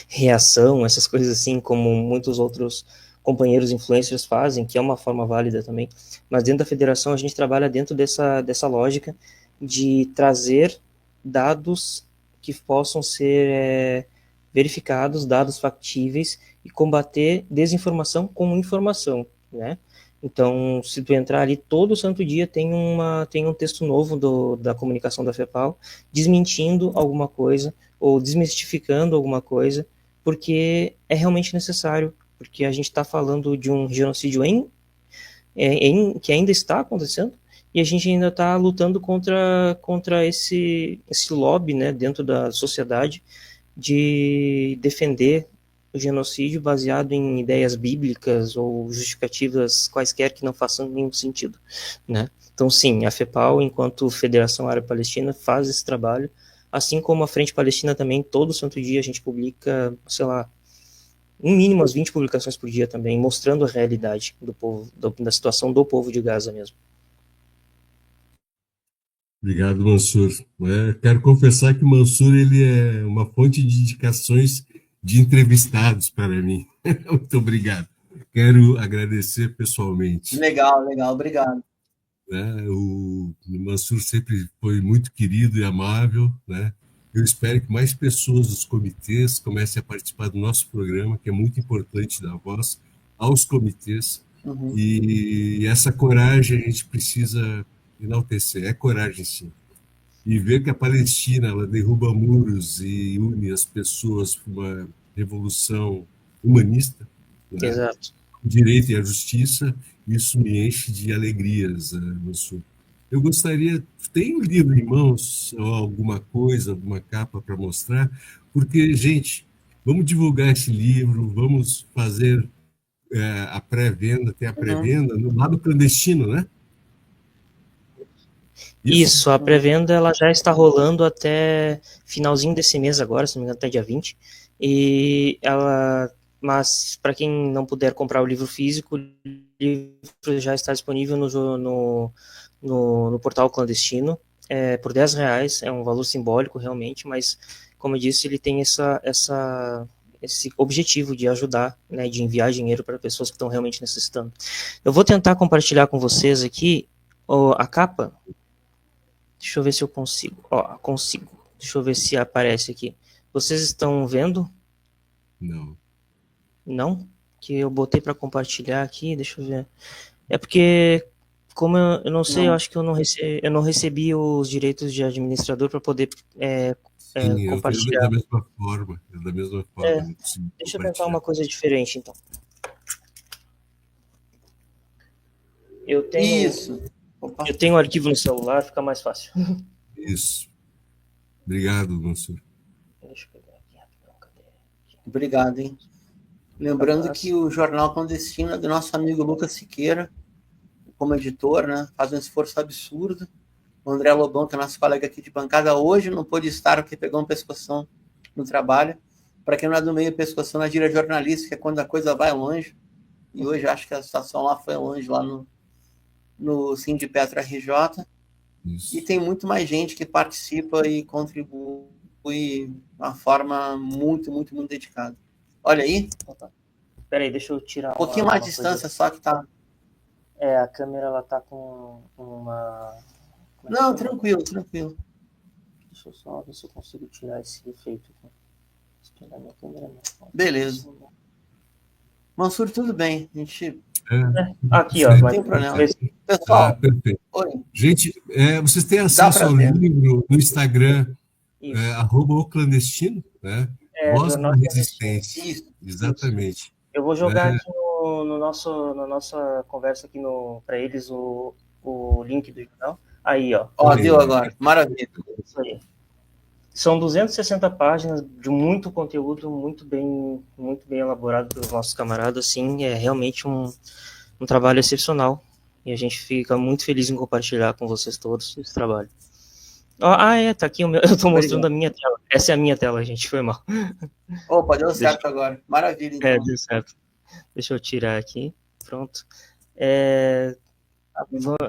reação, essas coisas assim, como muitos outros companheiros influencers fazem, que é uma forma válida também, mas dentro da federação a gente trabalha dentro dessa lógica de trazer dados que possam ser verificados, dados factíveis, e combater desinformação com informação, né? Então, se tu entrar ali, todo santo dia tem um texto novo da comunicação da FEPAL, desmentindo alguma coisa, ou desmistificando alguma coisa, porque é realmente necessário, porque a gente está falando de um genocídio que ainda está acontecendo, e a gente ainda está lutando contra esse lobby, né, dentro da sociedade, de defender o genocídio baseado em ideias bíblicas ou justificativas quaisquer que não façam nenhum sentido, né? Então, sim, a FEPAL, enquanto Federação Árabe-Palestina, faz esse trabalho, assim como a Frente Palestina também, todo santo dia a gente publica, sei lá, no mínimo umas 20 publicações por dia também, mostrando a realidade do povo, da situação do povo de Gaza mesmo. Obrigado, Mansur. Quero confessar que o Mansur ele é uma fonte de indicações de entrevistados para mim. Muito obrigado. Quero agradecer pessoalmente. Legal, obrigado. O Mansur sempre foi muito querido e amável, né? Eu espero que mais pessoas dos comitês comecem a participar do nosso programa, que é muito importante dar voz aos comitês. Uhum. E essa coragem a gente precisa enaltecer. É coragem, sim. E ver que a Palestina ela derruba muros e une as pessoas para uma revolução humanista, né? Exato. O direito e a justiça, isso me enche de alegrias, Mansur. Eu gostaria, tem um livro em mãos, ou alguma coisa, alguma capa para mostrar, porque, gente, vamos divulgar esse livro, vamos fazer a pré-venda, ter a pré-venda no lado clandestino, né? Isso, a pré-venda ela já está rolando até finalzinho desse mês agora, se não me engano, até dia 20. Mas para quem não puder comprar o livro físico, o livro já está disponível no portal clandestino, por R$10, é um valor simbólico realmente, mas como eu disse, ele tem esse objetivo de ajudar, né, de enviar dinheiro para pessoas que estão realmente necessitando. Eu vou tentar compartilhar com vocês aqui a capa. Deixa eu ver se eu consigo. Consigo. Deixa eu ver se aparece aqui. Vocês estão vendo? Não. Não? Que eu botei para compartilhar aqui, deixa eu ver. É porque, como eu não sei, eu acho que eu não recebi os direitos de administrador para poder Sim, compartilhar. Da mesma forma. Deixa eu tentar uma coisa diferente, então. Eu tenho... Isso. Eu tenho um arquivo no celular, fica mais fácil. Isso. Obrigado, Mansur. Deixa eu pegar aqui. Obrigado, hein? Lembrando que o Jornal Clandestino é do nosso amigo Lucas Siqueira, como editor, né? Faz um esforço absurdo. O André Lobão, que é nosso colega aqui de bancada, hoje não pôde estar porque pegou um pescoção no trabalho. Para quem não é do meio, pescoção na gíria jornalística é quando a coisa vai longe. E hoje acho que a situação lá foi longe, lá no Sindipetro RJ. Isso. E tem muito mais gente que participa e contribui de uma forma muito, muito, muito dedicada. Olha aí. Peraí, deixa eu tirar um pouquinho mais de distância, só que tá... a câmera ela tá com uma... Não, tranquilo. Deixa eu só ver se eu consigo tirar esse efeito aqui. Espera minha câmera. Beleza. Mansur, tudo bem. A gente... Aqui, ó. Não tem problema. Pessoal, perfeito. Gente, vocês têm acesso ao livro no Instagram, @oclandestino, né? Voz da Resistência. Isso. Exatamente. Eu vou jogar aqui na nossa conversa aqui para eles o link do jornal. Aí, ó. Deu agora. Maravilha. Isso aí. São 260 páginas de muito conteúdo, muito bem elaborado pelos nossos camaradas. Assim, é realmente um trabalho excepcional. E a gente fica muito feliz em compartilhar com vocês todos esse trabalho. Tá aqui o meu. Eu tô mostrando a minha tela. Essa é a minha tela, gente. Foi mal. Opa, deu certo agora. Maravilha, então. Deu certo. Deixa eu tirar aqui. Pronto.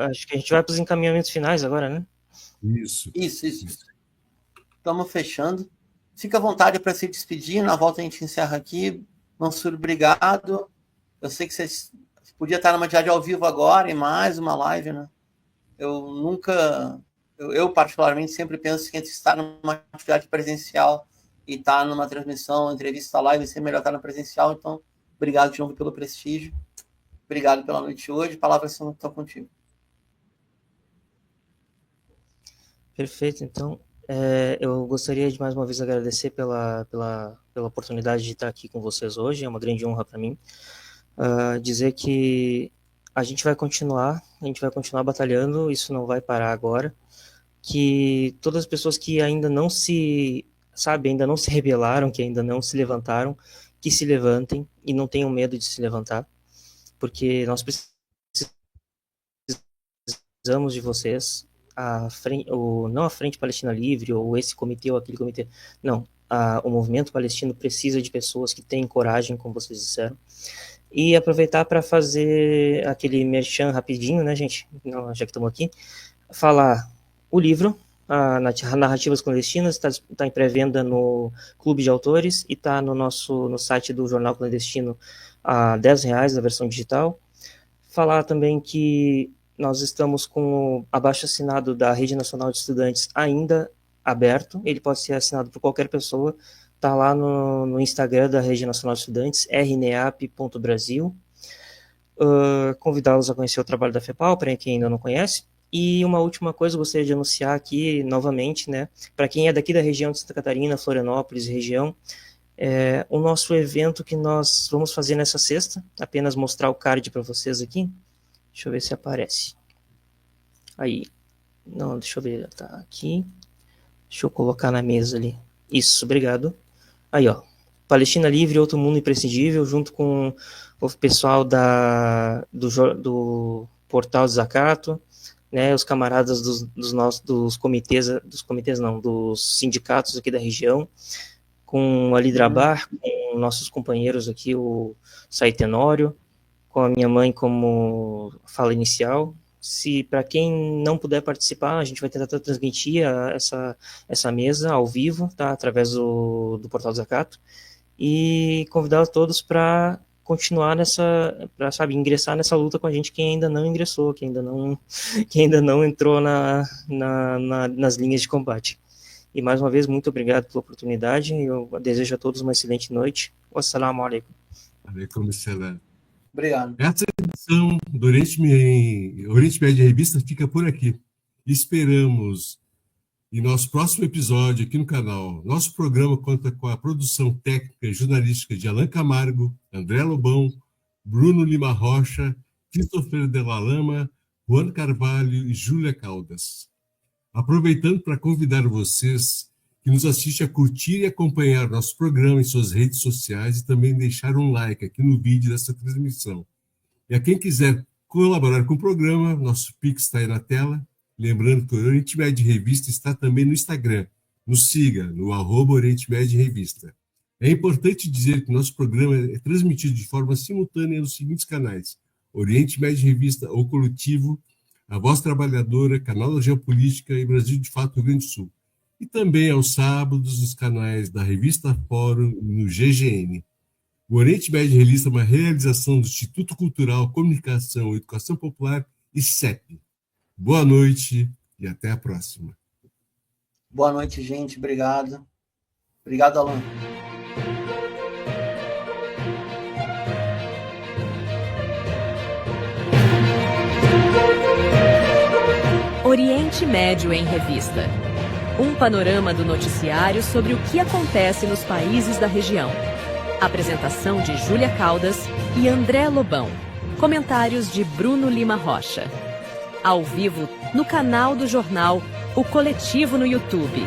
Acho que a gente vai para os encaminhamentos finais agora, né? Isso. Estamos fechando. Fica à vontade para se despedir. Na volta a gente encerra aqui. Mansur, obrigado. Eu sei que vocês podia estar numa atividade ao vivo agora, em mais uma live, né? Eu particularmente sempre penso que entre estar numa atividade presencial e estar numa transmissão, entrevista, live, sempre melhor estar na presencial. Então, obrigado de novo pelo prestígio. Obrigado pela noite de hoje. Palavras estão contigo. Perfeito, então. Eu gostaria de mais uma vez agradecer pela oportunidade de estar aqui com vocês hoje. É uma grande honra para mim. Dizer que a gente vai continuar batalhando, isso não vai parar agora. Que todas as pessoas que ainda não se rebelaram, que ainda não se levantaram, que se levantem e não tenham medo de se levantar, porque nós precisamos de vocês. Não a Frente Palestina Livre, ou esse comitê, ou aquele comitê, não. O movimento palestino precisa de pessoas que têm coragem, como vocês disseram. E aproveitar para fazer aquele merchan rapidinho, né, gente? Já que estamos aqui, falar o livro, Narrativas Clandestinas, está em pré-venda no Clube de Autores e está no site do Jornal Clandestino a R$10 a versão digital. Falar também que nós estamos com o abaixo-assinado da Rede Nacional de Estudantes ainda aberto, ele pode ser assinado por qualquer pessoa, está lá no Instagram da Rede Nacional de Estudantes, rneap.brasil. Convidá-los a conhecer o trabalho da FEPAL, para quem ainda não conhece. E uma última coisa, eu gostaria de anunciar aqui novamente, né, para quem é daqui da região de Santa Catarina, Florianópolis e região, o nosso evento que nós vamos fazer nessa sexta, apenas mostrar o card para vocês aqui. Deixa eu ver se aparece. Aí. Não, deixa eu ver. Tá aqui. Deixa eu colocar na mesa ali. Isso, obrigado. Aí, ó. Palestina Livre, Outro Mundo Imprescindível, junto com o pessoal do Portal Zacato, né, os camaradas dos sindicatos aqui da região, com a Lidrabar, com nossos companheiros aqui, o Said Tenório, com a minha mãe como fala inicial. Se para quem não puder participar, a gente vai tentar transmitir essa mesa ao vivo, tá? Através do Portal do Zacato, e convidar todos para continuar ingressar nessa luta com a gente, quem ainda não ingressou, quem ainda não entrou nas linhas de combate. E mais uma vez, muito obrigado pela oportunidade, eu desejo a todos uma excelente noite. Wassalamu alaikum. Alaikum salam. Obrigado. Essa edição do Oriente Médio Revista fica por aqui. Esperamos em nosso próximo episódio aqui no canal. Nosso programa conta com a produção técnica e jornalística de Alan Camargo, André Lobão, Bruno Lima Rocha, Christopher Della Lama, Juan Carvalho e Júlia Caldas. Aproveitando para convidar vocês que nos assistem a curtir e acompanhar nosso programa em suas redes sociais e também deixar um like aqui no vídeo dessa transmissão. E a quem quiser colaborar com o programa, nosso Pix está aí na tela. Lembrando que o Oriente Médio Revista está também no Instagram. Nos siga no @Oriente Médio Revista. É importante dizer que nosso programa é transmitido de forma simultânea nos seguintes canais: Oriente Médio Revista, O Coletivo, A Voz Trabalhadora, Canal da Geopolítica e Brasil de Fato, Rio Grande do Sul. E também aos sábados nos canais da Revista Fórum e no GGN. O Oriente Médio Revista é uma realização do Instituto Cultural, Comunicação e Educação Popular, ICEP. Boa noite e até a próxima. Boa noite, gente. Obrigado. Obrigado, Alan. Oriente Médio em Revista. Um panorama do noticiário sobre o que acontece nos países da região. Apresentação de Júlia Caldas e André Lobão. Comentários de Bruno Lima Rocha. Ao vivo no canal do jornal O Coletivo no YouTube.